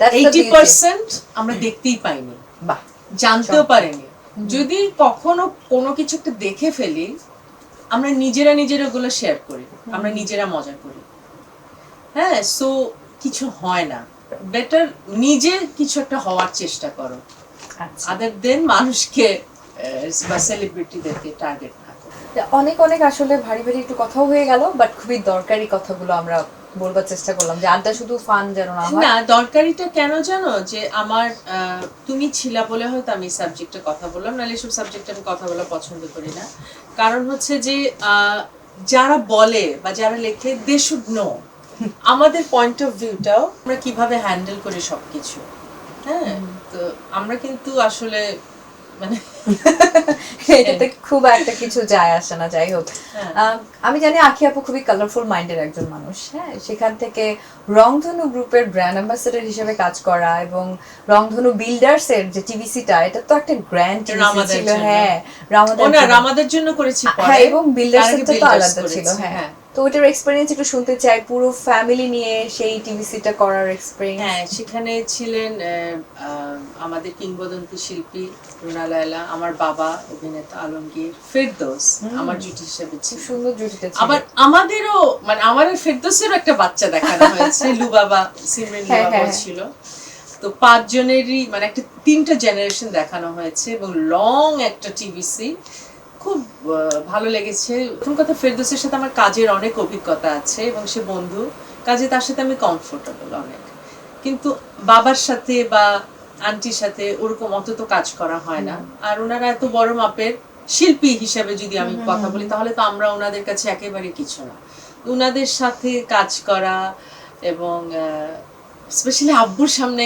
Speaker 2: 80% আমরা দেখতেই পাইনি,
Speaker 1: বাহ,
Speaker 2: জানতেও পারিনি। যদি কখনো কোনো কিছু একটা দেখে ফেলি, আমরা নিজেরা ওগুলো শেয়ার করি, আমরা নিজেরা মজা করি। হ্যাঁ, সো কিছু হয় না। বেটার নিজে কিছু একটা হওয়ার চেষ্টা করো, আদার দেন মানুষকে বা সেলিব্রিটিদেরকে টার্গেট না করো।
Speaker 1: অনেক অনেক আসলে ভারী ভারী একটু কথাও হয়ে গেল, বাট খুবই দরকারি কথাগুলো আমরা বলবার চেষ্টা করলাম, যে আড্ডা শুধু ফান যেন না হয়।
Speaker 2: না, দরকারিটা কেন জানো? যে আমার তুমি ছিলা বলে হয়তো আমি সাবজেক্টে কথা বললাম, নাহলে এসব সাবজেক্টে আমি কথা বলা পছন্দ করি না। কারণ হচ্ছে যে যারা বলে বা যারা লেখে, দে শুড নো আমাদের পয়েন্ট অফ ভিউটাও আমরা কিভাবে হ্যান্ডেল করি সবকিছু। হ্যাঁ, তো আমরা কিন্তু আসলে মানে
Speaker 1: এটাতে খুব একটা কিছু যায় আসে না। যাই হোক, আমি জানি আখি আপু খুবই কালারফুল মাইন্ডের একজন মানুষ। হ্যাঁ, সেখান থেকে রংধনু গ্রুপের ব্র্যান্ড অ্যাম্বাসেডর হিসেবে কাজ করা এবং রংধনু বিল্ডার্স এর যে টিভিসিটা, এটা তো একটা গ্র্যান্ড টিভিসি ছিল। হ্যাঁ,
Speaker 2: রামাদের জন্য করেছি,
Speaker 1: হ্যাঁ, এবং বিল্ডার্স এর তো আলাদা ছিল। হ্যাঁ, তো ওটার এক্সপেরিয়েন্স একটু শুনতে চাই, পুরো ফ্যামিলি নিয়ে সেই টিভিসিটা করার এক্সপেরিয়েন্স।
Speaker 2: হ্যাঁ, সেখানে ছিলেন আমাদের কিংবদন্তি শিল্পী রুনা লায়লা, আমার বাবা অভিনেতা আলমগীর, ফেরদৌস আমার জুটি হিসেবে ছিল।
Speaker 1: সুন্দর জুটিটা ছিল।
Speaker 2: আবার আমাদেরও মানে আমাদের ফেরদৌসেরও একটা বাচ্চা দেখানো হয়েছে, লুবাবা, সিমরেন লুবাবা ছিল। তো 5 জনেরই মানে একটা 3টা জেনারেশন দেখানো হয়েছে এবং লং একটা টিভিসি। খুব ভালো লেগেছে। প্রথম কথা, ফেরদৌসের সাথে আমার কাজের অনেক অভিজ্ঞতা আছে এবং সে বন্ধু, কাজে তার সাথে আমি কমফোর্টেবল অনেক। কিন্তু বাবার সাথে বা আন্টির সাথে ওরকম অত তো কাজ করা হয় না। আর ওনারা এত বড় মাপের শিল্পী হিসাবে যদি আমি কথা বলি, তাহলে তো আমরা ওনাদের কাছে একেবারে কিছু না। ওনাদের সাথে কাজ করা এবং স্পেশালি আব্বুর সামনে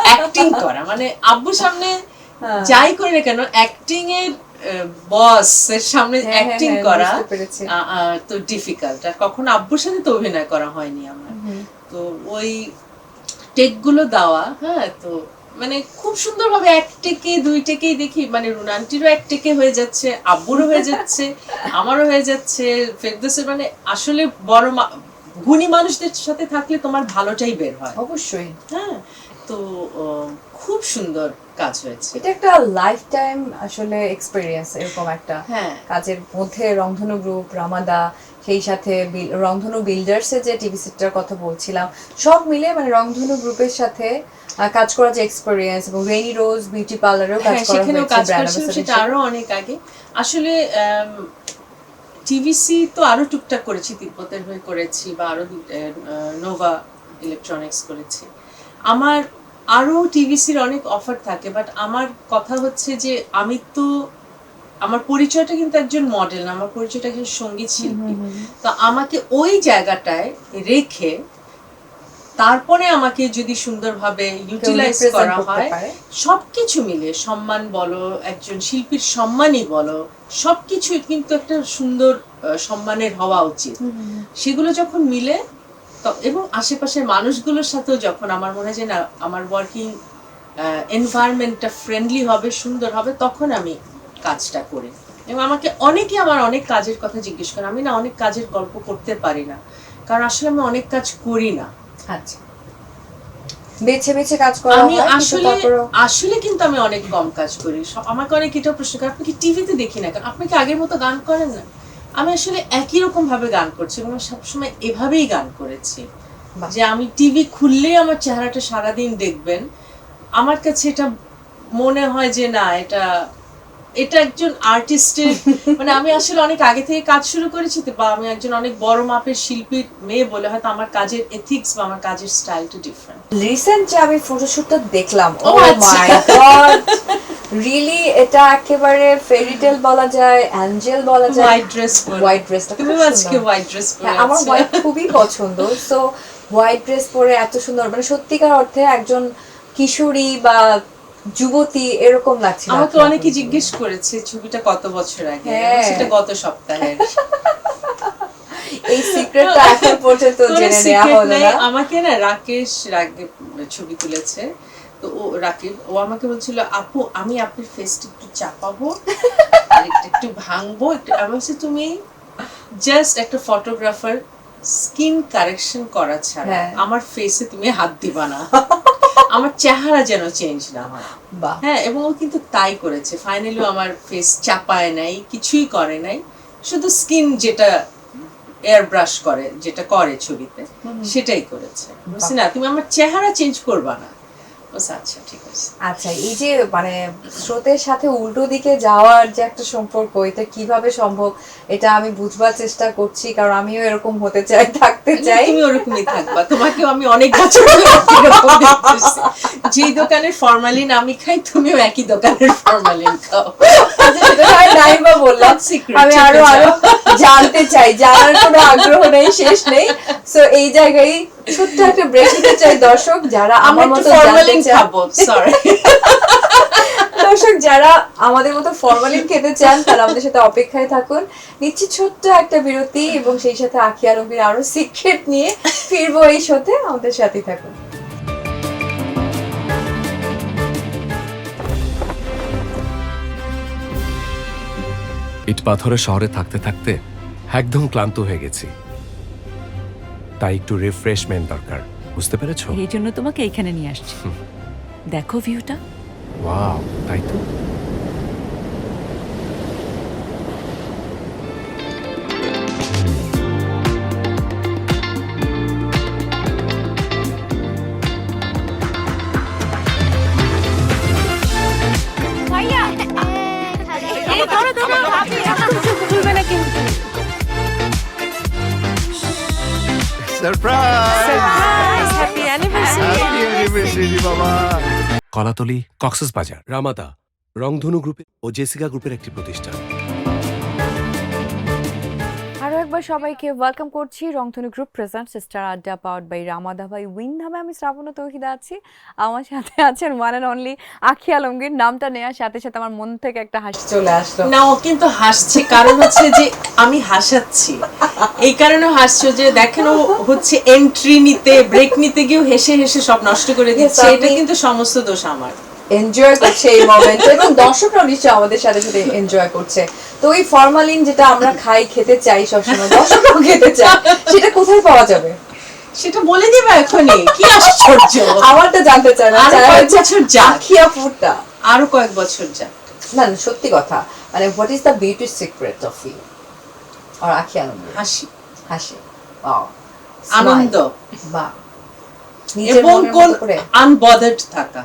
Speaker 2: অ্যাক্টিং করা, মানে আব্বুর সামনে যাই করি না কেন, অ্যাক্টিং এর বস এর সামনে অ্যাক্টিং করা তো ডিফিকাল্ট। আর কখনো আব্বুর সাথে তো অভিনয় করা হয়নি আমার, তো ওই টেক গুলো দেওয়া। হ্যাঁ, তো মানে খুব সুন্দরভাবে 1 টেকে 2 টেকেই দেখি, মানে রুনান্টিরও 1 টেকে হয়ে যাচ্ছে, আব্বুরও হয়ে যাচ্ছে, আমারও হয়ে যাচ্ছে, ফেরদৌসের। মানে আসলে বড় গুণী মানুষদের সাথে থাকলে তোমার ভালোটাই বের হয়
Speaker 1: অবশ্যই।
Speaker 2: হ্যাঁ, তো খুব সুন্দর কাজ হয়েছে।
Speaker 1: এটা একটা লাইফ টাইম আসলে এক্সপেরিয়েন্স, এরকম একটা কাজের মধ্যে রংধনু গ্রুপ, রামাদা, সেই সাথে রংধনু বিল্ডার্স এর যে টিভি সেটটার কথা বলছিলাম, সব মিলে মানে রংধনু গ্রুপের সাথে কাজ করার যে এক্সপেরিয়েন্স, এবং রেনি রোজ বিউটি পার্লারেও কাজ করা হয়েছে,
Speaker 2: সেটা আরো অনেক আগে। আসলে টিভিসি তো আরো টুকটাক করেছি, তিব্বতের হয়ে করেছি, বা আরো নোভা ইলেকট্রনিক্স করেছি। আমার আরো টিভিসির অনেক অফার থাকে, বাট আমার কথা হচ্ছে যে আমি তো, আমার পরিচয়টা কিন্তু একজন মডেল না, আমার পরিচয়টা একজন সঙ্গীত শিল্পী। তো আমাকে ওই জায়গাটায় রেখে তারপরে আমাকে যদি সুন্দরভাবে ইউটিলাইজ
Speaker 1: represent
Speaker 2: করা
Speaker 1: করতে
Speaker 2: হয়,
Speaker 1: পারে।
Speaker 2: সবকিছু মিলে সম্মান বলো, একজন শিল্পীর সম্মানই বলো, সবকিছু কিন্তু একটা সুন্দর সম্মানের হওয়া উচিত। সেগুলো যখন মিলে এবং আশেপাশের মানুষগুলোর সাথেও যখন আমার মনে হয় যে না আমার ওয়ার্কিং এনভায়রনমেন্টটা ফ্রেন্ডলি হবে, সুন্দর হবে, তখন আমি কাজটা করি। এবং আমাকে অনেকে আমার অনেক কাজের কথা জিজ্ঞেস করে, আমি না অনেক কাজের গল্প করতে পারি না, কারণ আসলে আমি অনেক কাজ করি না।
Speaker 1: আচ্ছা, বেছে বেছে কাজ করা
Speaker 2: আমি
Speaker 1: হয়, কিন্তু
Speaker 2: আসলে
Speaker 1: তারপরেও
Speaker 2: আসলে কিন্তু আমি অনেক কম কাজ করি। আমাকে অনেক এটাও প্রশ্ন করে, আপনি কি টিভিতে দেখি না কেন, আপনি কি আগের মতো গান করেন না? আমি আসলে একই রকম ভাবে গান করছি এবং আমি সবসময় এভাবেই গান করেছি, যে আমি টিভি খুললেই আমার চেহারাটা সারাদিন দেখবেন। আমার কাছে এটা মনে হয় যে না, এটা একজন আর্টিস্টের মানে আমি আসলে অনেক আগে থেকে কাজ শুরু করেছি তো, বা আমি একজন অনেক বড় মাপের শিল্পীর মেয়ে বলে হয়তো আমার কাজের এথিক্স বা আমার কাজের স্টাইলটা ডিফারেন্ট।
Speaker 1: রিসেন্ট যে আমি ফটোশুটটা দেখলাম, ও
Speaker 2: আচ্ছা।
Speaker 1: মাই গড, রিয়েলি এটা একেবারে ফেরি টেল বলা যায়, অ্যাঞ্জেল বলা যায়।
Speaker 2: হোয়াইট ড্রেস পরে,
Speaker 1: হোয়াইট ড্রেসটা
Speaker 2: তুমি আজকে হোয়াইট ড্রেস পরে
Speaker 1: হ্যাঁ, আমার
Speaker 2: আছো।
Speaker 1: হোয়াইট খুবই পছন্দ। সো হোয়াইট ড্রেস পরে এত সুন্দর, মানে সত্যিকার অর্থে একজন কিশোরী বা যুবতী এরকম লাগছিল।
Speaker 2: আমাকে অনেকে জিজ্ঞেস করেছে ছবিটা কত বছর আগে,
Speaker 1: হ্যাঁ।
Speaker 2: সেটা গত সপ্তাহে।
Speaker 1: এই সিক্রেটটা এখন পর্যন্ত জেনে নেওয়া হলো না।
Speaker 2: আমাকে না রাকেশ ছবি তুলেছে, তো ও আমাকে বলছিল, আপু আমি আপনার ফেসটা একটু চাপাবো আর একটু ভাঙবো, আমি বলছি তুমি জাস্ট একটা ফটোগ্রাফার স্কিন কারেকশন করা ছাড়া
Speaker 1: হ্যাঁ।
Speaker 2: আমার ফেসে তুমি হাত দিবা না, আমার চেহারা যেন চেঞ্জ না হয়।
Speaker 1: বাহ,
Speaker 2: হ্যাঁ, এবং ও কিন্তু তাই করেছে। ফাইনালি আমার ফেস চাপায় নাই, কিছুই করে নাই, শুধু স্কিন যেটা এয়ার ব্রাশ করে, যেটা করে ছবিতে, সেটাই করেছে। বুঝছি না, তুমি আমার চেহারা চেঞ্জ করবা না। আচ্ছা ঠিক আছে।
Speaker 1: আচ্ছা, এই যে মানে স্রোতের সাথে উল্টো দিকে যাওয়ার যে একটা সম্পর্ক, এটা কিভাবে সম্ভব এটা আমি বুঝবার চেষ্টা করছি, কারণ আমিও এরকম হতে চাই, থাকতে চাই।
Speaker 2: তুমি ওরকমই থাকবা, তোমাকেও আমি অনেক বছর ধরে এরকম দেখতেছি। যেই দোকানের ফরমালিন আমি খাই, তুমিও একই দোকানের ফরমালিন খাও।
Speaker 1: আচ্ছা, সেটা আমি নাই বা বললাম,
Speaker 2: Secret,
Speaker 1: আমি
Speaker 2: ঠিক
Speaker 1: আরো
Speaker 2: আছে।
Speaker 1: আরো জানতে চাই, জানার কোনো আগ্রহ নেই, শেষ নেই। সো এই জায়গায় ছোট্ট একটা ব্রেক নিতে চাই। দর্শক যারা
Speaker 2: আমরা
Speaker 1: আমার
Speaker 2: একটু
Speaker 1: মতো জানতে
Speaker 2: ফরমালিন
Speaker 1: চান,
Speaker 2: খাবো, সরি।
Speaker 1: দর্শক যারা আমাদের মতো ফরমালিন খেতে চান, তারা আমাদের সাথে অপেক্ষায় থাকুন। নিচ্ছি ছোট্ট একটা বিরতি এবং সেই সাথে আখি আলমগীর আরো সিক্রেট নিয়ে ফিরবো এই শোতে, আমাদের সাথেই থাকুন।
Speaker 5: ইট পাথরের শহরে থাকতে থাকতে একদম ক্লান্ত হয়ে গেছি, তাই একটু রিফ্রেশমেন্ট দরকার। বুঝতে পেরেছো?
Speaker 4: এই জন্য তোমাকে এইখানে নিয়ে আসছি। দেখো ভিউটা।
Speaker 5: ওয়াও, তাই তো। কলাতলি, কক্সবাজার। রামাদা রংধনু গ্রুপের ও জেসিকা গ্রুপের একটি প্রতিষ্ঠান।
Speaker 1: আর
Speaker 9: আরও একবার সবাইকে ওয়েলকাম করছি Rongdhonu group present sister Adda powered by Ramada by win নামে আমি শ্রাবণী তৌহিদা আছি। আমার সাথে আছেন ওয়ান অ্যান্ড অনলি আখি আলমগীর। নামটা নেওয়ার সাথে সাথে আমার মন থেকে একটা হাসি চলে আসলো।
Speaker 2: না, ও কিন্তু হাসছে, কারণ হচ্ছে যে আমি হাসাচ্ছি, এই কারণে হাসছো যে দেখেন ও হচ্ছে এন্ট্রি নিতে ব্রেক নিতে গিয়েও হেসে হেসে সব নষ্ট করে দিচ্ছে। এটা কিন্তু সমস্ত দোষ আমার।
Speaker 1: এনজয় করছে এই মোমেন্ট এবং দর্শকরাও নিশ্চয়ই আমাদের সাথে সাথে এনজয় করছে। তো ওই ফরমালিন যেটা আমরা খাই খেতে চাই সবসময়, দর্শকরাও খেতে চায়, সেটা কোথায় পাওয়া যাবে
Speaker 2: সেটা বলে দিবা এখনই? কি আশ্চর্য!
Speaker 1: আমারটা জানতে চাই না,
Speaker 2: আরো কয়েক বছর যাক,
Speaker 1: আখিয়া ফুডটা
Speaker 2: আরো কয়েক বছর যাক।
Speaker 1: না না, সত্যি কথা, মানে what is the beauty secret of you are Akhiya Alamgir?
Speaker 2: হাসি,
Speaker 1: হাসি, ওয়াও,
Speaker 2: আনন্দ,
Speaker 1: বাহ,
Speaker 2: এবং কোন আনবদার্ড থাকা।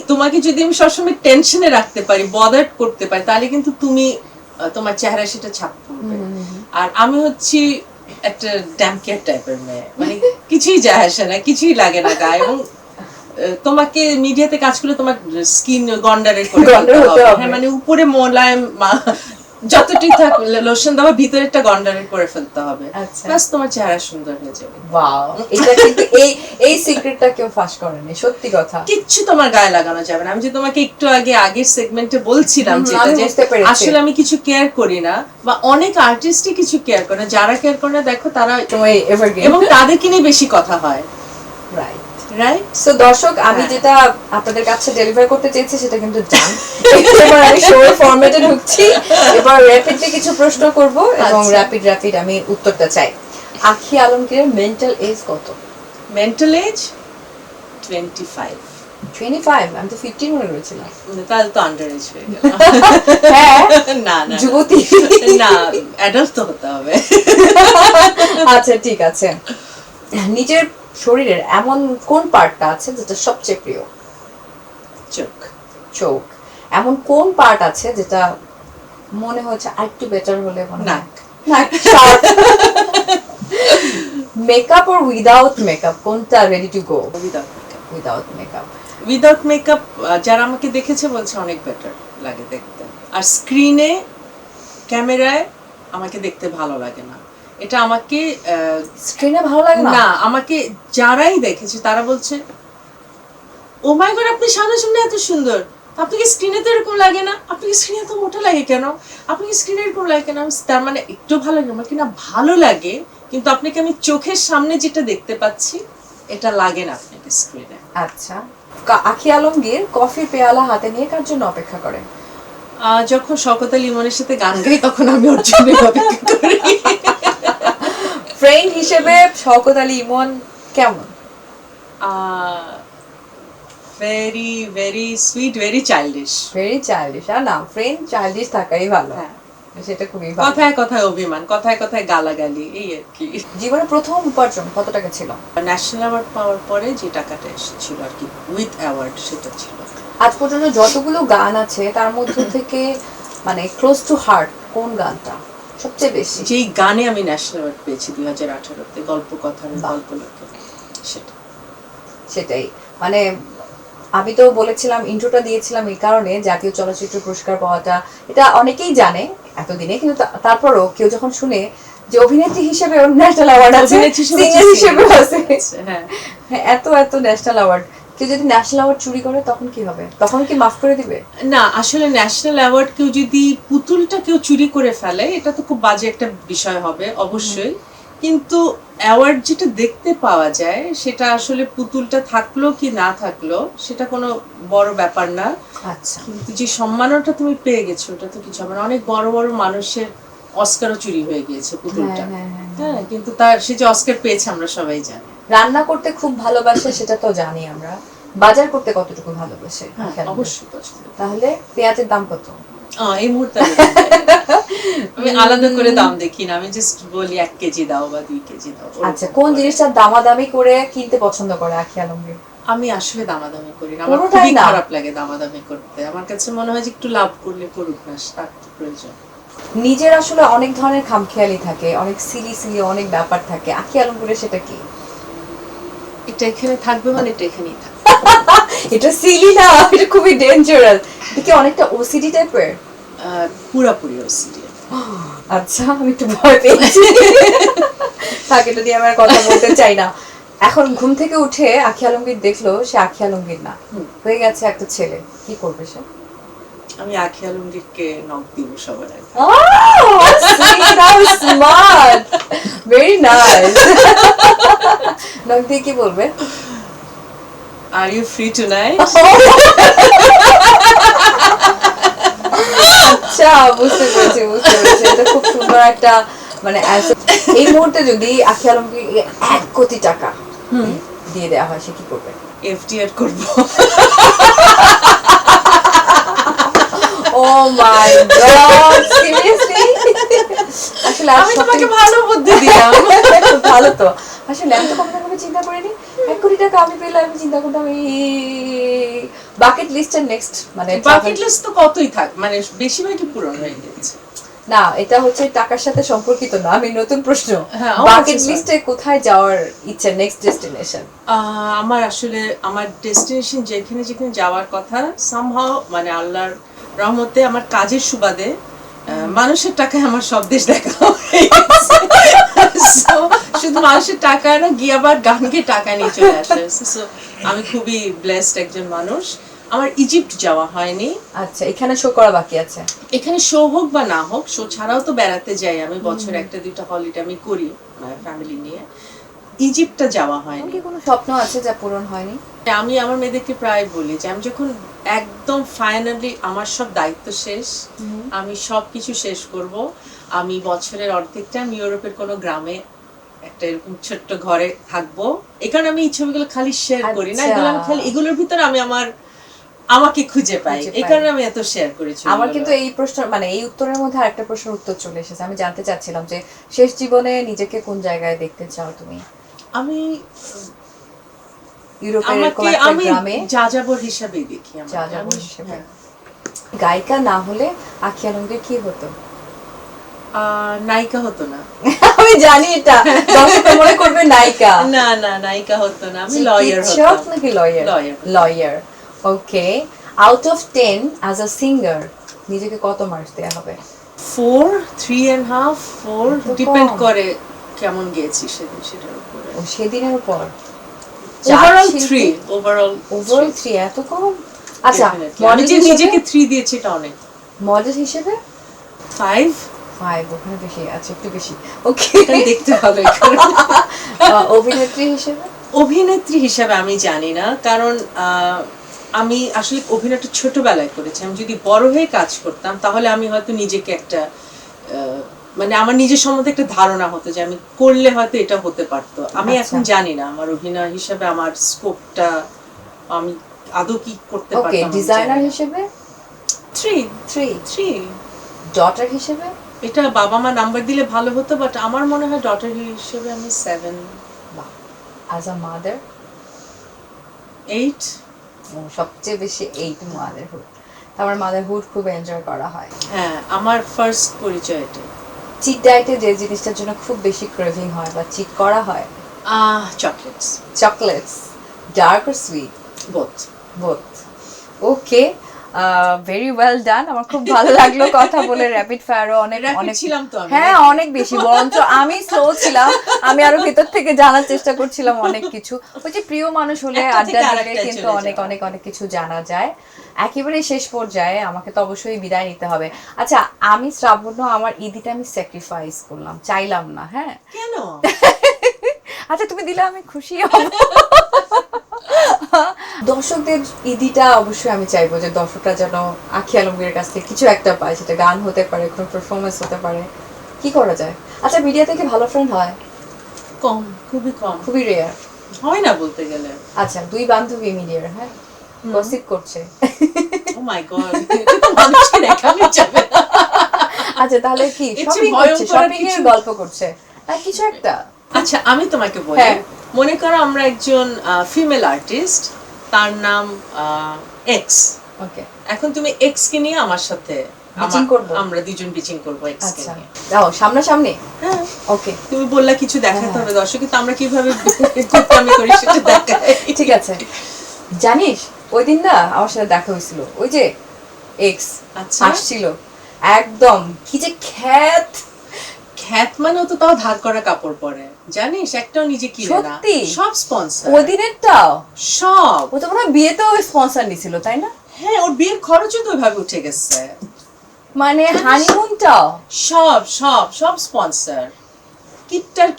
Speaker 2: তোমাকে যদি আমি সবসময় টেনশনে রাখতে পারি, বদার্ড করতে পারি, তাহলে কিন্তু তুমি তোমার চেহারা সেটা ছাপ পড়বে। আর আমি হচ্ছি একটা ড্যামকেয়ার টাইপের মেয়ে, মানে কিছুই যায় আসে না, কিছুই লাগে না গায়ে। এবং তোমাকে মিডিয়াতে কাজ করলে তোমার স্কিন গন্ডারের করে হ্যাঁ, মানে উপরে মোলায়েম যতটুকু থাক লোশন দেওয়া ভিতরে একটা গন্ডারে করে ফেলতে হবে,
Speaker 1: আচ্ছা।
Speaker 2: ব্যাস তোমার চেহারা সুন্দর হয়ে যাবে।
Speaker 1: ওয়াও, এটা কিন্তু এই সিক্রেটটা কেউ ফাঁস করেনি, সত্যি কথা।
Speaker 2: কিচ্ছু তোমার গায়ে লাগানো যাবে না। আমি যে তোমাকে একটু আগে আগের সেগমেন্টে বলছিলাম যেটা,
Speaker 1: আমি
Speaker 2: যে
Speaker 1: বুঝতে পেরেছি।
Speaker 2: আসলে আমি কিছু কেয়ার করি না, বা অনেক আর্টিস্টই কিছু কেয়ার করে না। যারা কেয়ার করে না দেখো তারা,
Speaker 1: তোমার এভারগ্রিন
Speaker 2: এবং তাদেরকে নিয়ে বেশি কথা হয়,
Speaker 1: রাইট।
Speaker 2: রাইট?
Speaker 1: সো দর্শক, আমি
Speaker 2: হ্যাঁ।
Speaker 1: যেটা আপনাদের কাছে ডেলিভার করতে চেয়েছি সেটা কিন্তু জান। এবার আমি শো ফরম্যাটে ঢুকছি, এবার র্যাপিডলি কিছু প্রশ্ন করব এবং
Speaker 2: আচ্ছা।
Speaker 1: র্যাপিড আমি উত্তরটা চাই। আখি আলমগীরের মেন্টাল এজ কত?
Speaker 2: Mental age 25।
Speaker 1: 25? আমি তো 15 মনে করেছিলাম।
Speaker 2: তাহলে তো আন্ডার এজ হয়ে গেল।
Speaker 1: হ্যাঁ,
Speaker 2: না না
Speaker 1: যুবতী।
Speaker 2: না, অ্যাডাল্ট তো হতে হবে।
Speaker 1: আচ্ছা ঠিক আছে। নিজের শরীরের এমন কোন পার্টটা আছে যেটা সবচেয়ে প্রিয়?
Speaker 2: চোখ।
Speaker 1: চোখ। এমন কোন পার্ট আছে যেটা মনে হচ্ছে আরেকটু বেটার হলে?
Speaker 2: নাক।
Speaker 1: মেকআপ অর উইদাউট মেকআপ, কোনটা ready to go? Without makeup.
Speaker 2: Without makeup যারা আমাকে দেখেছে বলছে অনেক বেটার লাগে দেখতে। আর স্ক্রিনে, ক্যামেরায় আমাকে দেখতে ভালো লাগে না। এটা আমাকে
Speaker 1: স্ক্রিনে ভালো লাগে না?
Speaker 2: না, আমাকে যারাই দেখেছে তারা বলছে, ও মাই গড, আপনি সামনে এত সুন্দর, আপনাকে স্ক্রিনে তো এরকম লাগে না, আপনাকে স্ক্রিনে এত মোটা লাগে কেন, আপনাকে স্ক্রিনে এরকম লাগে কেন? তার মানে একটু ভালো লাগে আমার কিনা ভালো লাগে, কিন্তু আপনাকে আমি চোখের সামনে যেটা দেখতে পাচ্ছি এটা লাগে না আপনাকে স্ক্রিনে।
Speaker 1: আচ্ছা, আখি আলমগীর কফি পেয়ালা হাতে নিয়ে কার জন্য অপেক্ষা করেন?
Speaker 2: যখন শওকত আলী ইমনের সাথে গান গাই তখন আমি ওর জন্য অপেক্ষা করি।
Speaker 1: ফ্রেন্ড হিসেবে শওকত আলী ইমন কেমন?
Speaker 2: Very very sweet, very childish.
Speaker 1: Very childish. আর না, ফ্রেন্ড চাইল্ডিশ থাকাই ভালো,
Speaker 2: হ্যাঁ,
Speaker 1: সেটা খুবই ভালো।
Speaker 2: কথায় কথায় অভিমান, কথায় কথায় গালাগালি, এই আর কি।
Speaker 1: জীবনে প্রথম উপার্জন কত টাকা ছিল?
Speaker 2: ন্যাশনাল অ্যাওয়ার্ড পাওয়ার পরে যে টাকাটা এসেছিল আর কি, উইথ অ্যাওয়ার্ড, সেটা ছিল।
Speaker 1: আজ পর্যন্ত যতগুলো গান আছে তার মধ্যে থেকে মানে ক্লোজ টু হার্ট কোন গানটা সবচেয়ে বেশি?
Speaker 2: যেই গানে আমি ন্যাশনাল অ্যাওয়ার্ড পেয়েছি 2018-তে, গল্প কথার গল্প লেখে, সেটা।
Speaker 1: সেটাই, মানে আমি তো বলেছিলাম, ইন্ট্রোটা দিয়েছিলাম এই কারণে, জাতীয় চলচ্চিত্র পুরস্কার পাওয়াটা এটা অনেকেই জানে এতদিনে, কিন্তু তারপরও কেউ যখন শুনে যে অভিনেত্রী হিসেবে ন্যাশনাল অ্যাওয়ার্ড আছে, সিঙ্গার হিসেবে আছে,
Speaker 2: হ্যাঁ,
Speaker 1: এত ন্যাশনাল অ্যাওয়ার্ড, কেউ যদি ন্যাশনাল অ্যাওয়ার্ড চুরি করে তখন কি হবে? তখন কি মাফ করে দিবে?
Speaker 2: না, আসলে ন্যাশনাল অ্যাওয়ার্ড কেউ যদি পুতুলটা কেউ চুরি করে ফেলে, এটা তো খুব বাজে একটা বিষয় হবে অবশ্যই, কিন্তু অ্যাওয়ার্ড যেটা দেখতে পাওয়া যায় সেটা আসলে পুতুলটা থাকলো কি না থাকলো সেটা কোনো বড় ব্যাপার না।
Speaker 1: আচ্ছা,
Speaker 2: কিন্তু যে সম্মানটা তুমি পেয়ে গেছো ওটা তো কিছু হবে না। অনেক বড় বড় মানুষের অস্কারও চুরি হয়ে গিয়েছে পুতুলটা, হ্যাঁ, কিন্তু তার সে যে অস্কার পেয়েছে আমরা সবাই জানি।
Speaker 1: রান্না করতে খুব ভালোবাসে সেটা তো জানি আমরা, বাজার করতে কতটুকু ভালোবাসে?
Speaker 2: অবশ্যই পছন্দ।
Speaker 1: তাহলে পেঁয়াজের দাম কত?
Speaker 2: এই মুহূর্তে আমি আলাদা করে দাম দেখি না, আমি জাস্ট বলি 1 কেজি দাও বা 2 কেজি দাও।
Speaker 1: আচ্ছা, কোন জিনিসটা দামাদামি করে কিনতে পছন্দ করে আখি আলমগীর?
Speaker 2: আমি আসলে দামাদামি করি না, আমার
Speaker 1: কোনোটাই
Speaker 2: খুবই
Speaker 1: না?
Speaker 2: খারাপ লাগে দামাদামি করতে। আমার কাছে মনে হয় যে একটু লাভ করলে করুক না, তার তো প্রয়োজন।
Speaker 1: নিজের আসলে অনেক ধরনের খামখেয়ালি থাকে, অনেক সিলি অনেক ব্যাপার থাকে, আখি আলমগীরের সেটা কি?
Speaker 2: এটা এখানে থাকবে মানে এটা এখানেই থাকবে।
Speaker 1: এটা সিলি না, এটা খুবই ডেঞ্জারাস। এটা কি অনেকটা ওসিডি টাইপের?
Speaker 2: পুরাপুরি ওসিডি।
Speaker 1: আচ্ছা, আমি একটু ভয় পেয়েছি। তাকে এটা দিয়ে আমার কথা বলতে চাই না। এখন ঘুম থেকে উঠে আখি আলমগীর দেখলো সে আখি আলমগীর না, হয়ে গেছে একটা ছেলে, কি করবে সে?
Speaker 2: আমি আখি আলমগীরকে নক দিব সবার আগে।
Speaker 1: Smart, very nice. নক দিয়ে কি বলবে?
Speaker 2: Are you free tonight?
Speaker 1: আচ্ছা, বুঝতে পেরেছি। এটা খুব সুন্দর একটা মানে এই মুহূর্তে যদি আখি আলমগীর 1 কোটি টাকা দিয়ে দেওয়া হয়, সে কি করবে?
Speaker 2: এফডিআর করব।
Speaker 1: ও মাই গড, সিরিয়াসলি? আসলে
Speaker 2: আমি তোমাকে ভালো বুদ্ধি দিলাম।
Speaker 1: ভালো তো, আসলে আমি তো কখনো চিন্তা করিনি 1 কোটি টাকা আমি পেলে আমি চিন্তা করতাম এই বাকেট লিস্টের নেক্সট, মানে
Speaker 2: বাকেট লিস্ট তো কতই থাক, মানে বেশিরভাগই পূরণ হয়ে গেছে।
Speaker 1: না, এটা হচ্ছে টাকার সাথে সম্পর্কিত না। আমি নতুন প্রশ্ন,
Speaker 2: হ্যাঁ,
Speaker 1: বাকেট লিস্টে কোথায় যাওয়ার ইচ্ছা, নেক্সট ডেস্টিনেশন?
Speaker 2: আমার আসলে আমার ডেস্টিনেশন যেখানে যেখানে যাওয়ার কথা, সামহাও মানে আল্লাহর রহমতে আমার কাজের সুবাদে মানুষের টাকায় আমার সব দেশ দেখা হয়ে গেছে। So, শুধু মানুষের টাকা না, গিয়ে আবার গান গিয়ে টাকা নিয়ে চলে আসে। So, আমি খুবই ব্লেসড একজন মানুষ। আমার ইজিপ্ট যাওয়া হয়নি।
Speaker 1: আচ্ছা, এখানে শো করা বাকি আছে।
Speaker 2: এখানে শো হোক বা না হোক, শো ছাড়াও তো বেড়াতে যাই আমি, বছরে 1-2টা হলিডে আমি করি ফ্যামিলি নিয়ে। ইজিপ্টটা যাওয়া হয়নি।
Speaker 1: কি কোনো স্বপ্ন আছে যা পূরণ হয়নি?
Speaker 2: আমি আমার মেয়েদেরকে প্রায় বলি যে আমি যখন একদম ফাইনালি আমার সব দায়িত্ব শেষ, আমি সব কিছু শেষ করব, আমি বছরের অর্ধেকটা আমি ইউরোপের কোনো গ্রামে একটা এরকম ছোট্ট ঘরে থাকবো। এই কারণে আমি এই ছবিগুলো খালি শেয়ার করি না, এগুলো আমি খালি এগুলোর ভিতরে আমি আমাকে খুঁজে পাই, এই কারণে আমি এত শেয়ার করেছি।
Speaker 1: আমার কিন্তু এই প্রশ্ন মানে এই উত্তরের মধ্যে আরেকটা প্রশ্নের উত্তর চলে এসেছে। আমি জানতে চাচ্ছিলাম যে শেষ জীবনে নিজেকে কোন জায়গায় দেখতে চাও তুমি?
Speaker 2: আমি
Speaker 1: ইউরোপের কোন একটা
Speaker 2: আমি
Speaker 1: গ্রামে
Speaker 2: যাযাবর হিসেবেই দেখি।
Speaker 1: যাযাবর হিসেবে। গায়িকা না হলে আখিয়া আলমগীর কি হতো?
Speaker 2: নায়িকা হতো না।
Speaker 1: আমি জানি এটা, দর্শকরা মনে করবে নায়িকা।
Speaker 2: না না, নায়িকা হতো না, আমি লয়ার হতাম।
Speaker 1: চিকিৎসক নাকি lawyer?
Speaker 2: Lawyer.
Speaker 1: Lawyer. Okay, out of 10 as a singer নিজেকে কত মার্কস দেয়া হবে?
Speaker 2: 4, 3.5, 4
Speaker 1: তো
Speaker 2: ডিপেন্ড
Speaker 1: কম।
Speaker 2: করে কেমন গেছি সেটার উপরে।
Speaker 1: ও সেদিনের উপর।
Speaker 2: ওভারঅল 3, ওভারঅল
Speaker 1: 3 এত কম? আচ্ছা,
Speaker 2: আমি যে নিজেকে 3 দিয়েছি এটা অনেক।
Speaker 1: মডেল হিসেবে
Speaker 2: 5
Speaker 1: ওখানে বেশি আছে, একটু বেশি। ওকে,
Speaker 2: দেখতে হবে।
Speaker 1: অভিনেত্রী হিসেবে?
Speaker 2: অভিনেত্রী হিসেবে আমি জানি না, কারণ আমি আসলে অভিনয়টা ছোটবেলায় করেছি। আমি যদি বড় হয়ে কাজ করতাম তাহলে আমি হয়তো নিজেকে একটা মানে আমার নিজের সম্বন্ধে একটা ধারণা হতো যে আমি করলে হয়তো এটা হতে পারতো। আমি এখন জানি না আমার অভিনয় হিসেবে আমার স্কোপটা আমি আদৌ কি করতে
Speaker 1: ওকে,
Speaker 2: পারতাম।
Speaker 1: ডিজাইনার হিসেবে
Speaker 2: 3
Speaker 1: ডটার হিসেবে?
Speaker 2: এটা বাবা মা নাম্বার দিলে ভালো হতো, বাট আমার মনে হয় ডটার হিসেবে আমি 7।
Speaker 1: As a mother
Speaker 2: 8।
Speaker 1: সবচেয়ে বেশি 8 মাদারহুড। আমার মাদারহুড খুব এনজয় করা হয়।
Speaker 2: হ্যাঁ, আমার ফার্স্ট পরিচয় এটা।
Speaker 1: চিট ডায়েটে যে জিনিসটার জন্য খুব বেশি ক্রেভিং হয় বা চিট করা হয়?
Speaker 2: Chocolates.
Speaker 1: Chocolates, dark or sweet? Both. Okay, very well done. আমার খুব ভালো লাগলো কথা বলে। র্যাপিড ফায়ারও অনেক
Speaker 2: ছিলাম তো আমি।
Speaker 1: হ্যাঁ, অনেক বেশি, বরঞ্চ আমি স্লো ছিলাম। আমি আরো ভেতর থেকে জানার চেষ্টা করছিলাম অনেক কিছু। ওই যে প্রিয় মানুষ হলে
Speaker 2: একটা
Speaker 1: আড্ডা
Speaker 2: থেকে
Speaker 1: দিলে
Speaker 2: আরেকটায়
Speaker 1: কিন্তু
Speaker 2: চলে
Speaker 1: অনেক
Speaker 2: যাওয়া।
Speaker 1: অনেক অনেক কিছু জানা যায়। একেবারে শেষ পর্যায়ে আমাকে তো অবশ্যই বিদায় নিতে হবে। আচ্ছা, আমি শ্রাবণ্য আমার ঈদিটা আমি স্যাক্রিফাইস করলাম, চাইলাম না। হ্যাঁ,
Speaker 2: কেন?
Speaker 1: আচ্ছা তুমি দিলে আমি খুশি হব। দর্শকদের ঈদিটা অবশ্যই আমি চাইবো যে দর্শকরা যেন আখিয়া আলমগীরের কাছ থেকে কিছু একটা পায়, সেটা গান হতে পারে, কোনো পারফরমেন্স হতে পারে। কি করা যায়? আচ্ছা, মিডিয়া থেকে ভালো ফ্রেন্ড হয়?
Speaker 2: কম, খুবই কম,
Speaker 1: খুবই রেয়ার
Speaker 2: হয় না বলতে গেলে।
Speaker 1: আচ্ছা, 2 বান্ধবী মিডিয়ার, হ্যাঁ, গসিপ করছে।
Speaker 2: ও মাই গড, এটা তো মানুষকে দেখানো যাবে না।
Speaker 1: আচ্ছা, তাহলে কি
Speaker 2: এর চেয়ে
Speaker 1: শপিং করছে,
Speaker 2: ভয়ঙ্কর
Speaker 1: শপিং এর
Speaker 2: কিছু-
Speaker 1: গল্প করছে, আর কিছু একটা?
Speaker 2: আচ্ছা, আমি তোমাকে বলি,
Speaker 1: হ্যাঁ।
Speaker 2: মনে করো আমরা একজন ফিমেল আর্টিস্ট, তার নাম এক্স।
Speaker 1: ওকে,
Speaker 2: এখন তুমি এক্স কে নিয়ে আমার সাথে
Speaker 1: Bitching করবো?
Speaker 2: আমরা দুজন বিচিং করবো এক্স কে
Speaker 1: আচ্ছা,
Speaker 2: নিয়ে।
Speaker 1: দাও সামনাসামনি।
Speaker 2: হ্যাঁ,
Speaker 1: ওকে,
Speaker 2: তুমি বললা কিছু দেখাতে
Speaker 1: হ্যাঁ।
Speaker 2: হবে দর্শক, কিন্তু আমরা কিভাবে আমি করি সেটা দেখাই।
Speaker 1: ঠিক আছে। জানিস ওই দিন না আমার সাথে দেখা হয়েছিল, ওই যে এক্স
Speaker 2: আচ্ছা।
Speaker 1: আসছিল, একদম কি যে খ্যাত।
Speaker 2: খ্যাত মানে ও তো তাও ধার করা কাপড় পরে, জানিস, একটাও নিজে কিনে না,
Speaker 1: সত্যি?
Speaker 2: সব স্পন্সর,
Speaker 1: ওই দিনেরটাও
Speaker 2: সব।
Speaker 1: ও তো মনে হয় বিয়েতেও স্পন্সর নিছিল, তাই না?
Speaker 2: হ্যাঁ, ওর বিয়ের খরচও তো ওইভাবে উঠে গেছে,
Speaker 1: মানে হানিমুনটাও
Speaker 2: সব সব সব স্পন্সর।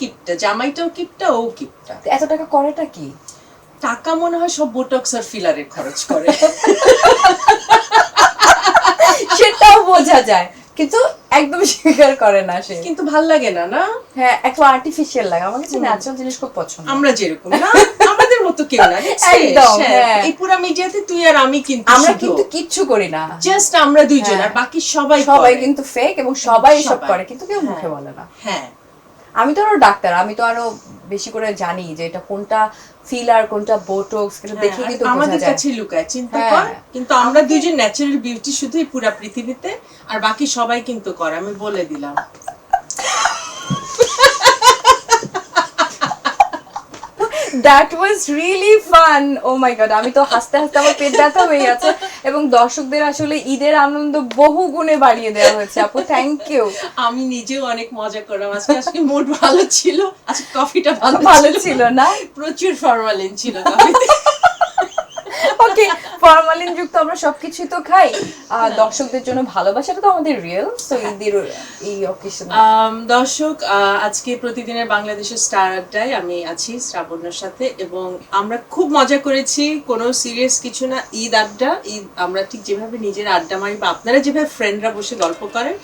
Speaker 2: কিপটা, জামাইটাও কিপটা, ও কিপটা।
Speaker 1: এত টাকা করেটা কি?
Speaker 2: টাকা মনে হয় সব বোটক্স আর ফিলারের খরচ করে।
Speaker 1: সেটাও বোঝা যায়, কিন্তু একদম স্বীকার করে না সে।
Speaker 2: কিন্তু ভাল লাগে না, না?
Speaker 1: হ্যাঁ, একটু আর্টিফিশিয়াল লাগে। আমার কাছে ন্যাচারাল জিনিস খুব পছন্দ।
Speaker 2: আমরা যেরকম না, আমাদের মতো কেউ না,
Speaker 1: একদম, হ্যাঁ।
Speaker 2: এই পুরো মিডিয়াতে তুই আর আমি কিন্তু
Speaker 1: আমরা কিন্তু কিচ্ছু করি না,
Speaker 2: জাস্ট আমরা দুইজন,
Speaker 1: হ্যাঁ।
Speaker 2: আর বাকি সবাই
Speaker 1: সবাই
Speaker 2: করে।
Speaker 1: কিন্তু ফেক, এবং সবাই এসব
Speaker 2: সবাই।
Speaker 1: করে, কিন্তু কেউ
Speaker 2: হ্যাঁ।
Speaker 1: মুখে বলে না।
Speaker 2: হ্যাঁ,
Speaker 1: আমি তো আরো ডাক্তার, আমি তো আরো বেশি করে জানি যে এটা কোনটা ফিলার, কোনটা বোটক্স, এটা দেখে কিন্তু বোঝা
Speaker 2: আমাদের
Speaker 1: যায়।
Speaker 2: কাছে লুকায়, চিন্তা
Speaker 1: হ্যাঁ।
Speaker 2: কর। কিন্তু আমরা দুইজন ন্যাচারাল বিউটি শুধুই পুরা পৃথিবীতে, আর বাকি সবাই কিন্তু করে, আমি বলে দিলাম।
Speaker 1: That was really fun. Oh my god, আমি তো হাসতে হাসতে আমার পেট ব্যথা হয়ে গেছে।
Speaker 9: এবং দর্শকদের আসলে ঈদের আনন্দ বহু গুণে বাড়িয়ে দেওয়া হয়েছে আপু, থ্যাংক ইউ।
Speaker 2: আমি নিজেও অনেক মজা করলাম আজকে মুড ভালো ছিল, আজকে কফিটা
Speaker 9: ভালো ছিল না?
Speaker 2: প্রচুর ফরমালিন ছিল কফিতে।
Speaker 9: ওকে, ফরমালিন যুক্ত আমরা সবকিছুই তো খাই। দর্শকদের জন্য ভালোবাসাটা তো আমাদের রিয়েল, সো ঈদের এই অকেশনে
Speaker 2: দর্শক, আজকে প্রতিদিনের বাংলাদেশের স্টার আড্ডায় আমি আছি শ্রাবণ্যর সাথে, এবং আমরা খুব মজা করেছি। কোনো সিরিয়াস কিছু না, ঈদ আড্ডা। ঈদ আমরা ঠিক যেভাবে নিজের আড্ডা মারি বা আপনারা যেভাবে ফ্রেন্ডরা বসে গল্প করেন,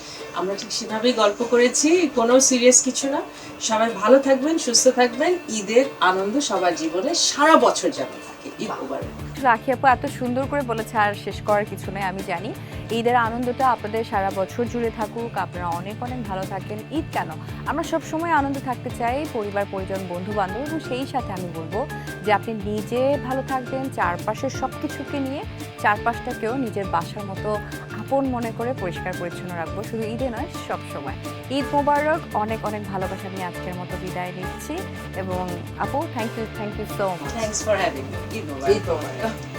Speaker 2: আমরা ঠিক সেভাবেই গল্প করেছি। কোনো সিরিয়াস কিছু না। সবাই ভালো থাকবেন, সুস্থ থাকবেন। ঈদের আনন্দ সবার জীবনে সারা বছর যেন থাকে। ঈদ মোবারক।
Speaker 9: রাখি আপু এত সুন্দর করে বলেছে, আর শেষ করার কিছু নেই। আমি জানি ঈদের আনন্দটা আপনাদের সারা বছর জুড়ে থাকুক, আপনারা অনেক অনেক ভালো থাকেন। ঈদ কেন, আমরা সব সময় আনন্দ থাকতে চাই, পরিবার পরিজন বন্ধু বান্ধব, এবং সেই সাথে আমি বলবো যে আপনি নিজে ভালো থাকবেন, চারপাশের সব কিছুকে নিয়ে চারপাশটাকেও নিজের বাসার মতো আপন মনে করে পরিষ্কার পরিচ্ছন্ন রাখবো, শুধু ঈদে নয় সব সময়। ঈদ মোবারক। অনেক অনেক ভালোবাসা নিয়ে আজকের মতো বিদায় নিচ্ছি, এবং আপু thank you so much.
Speaker 2: Thanks for having me. Eid Mobarak.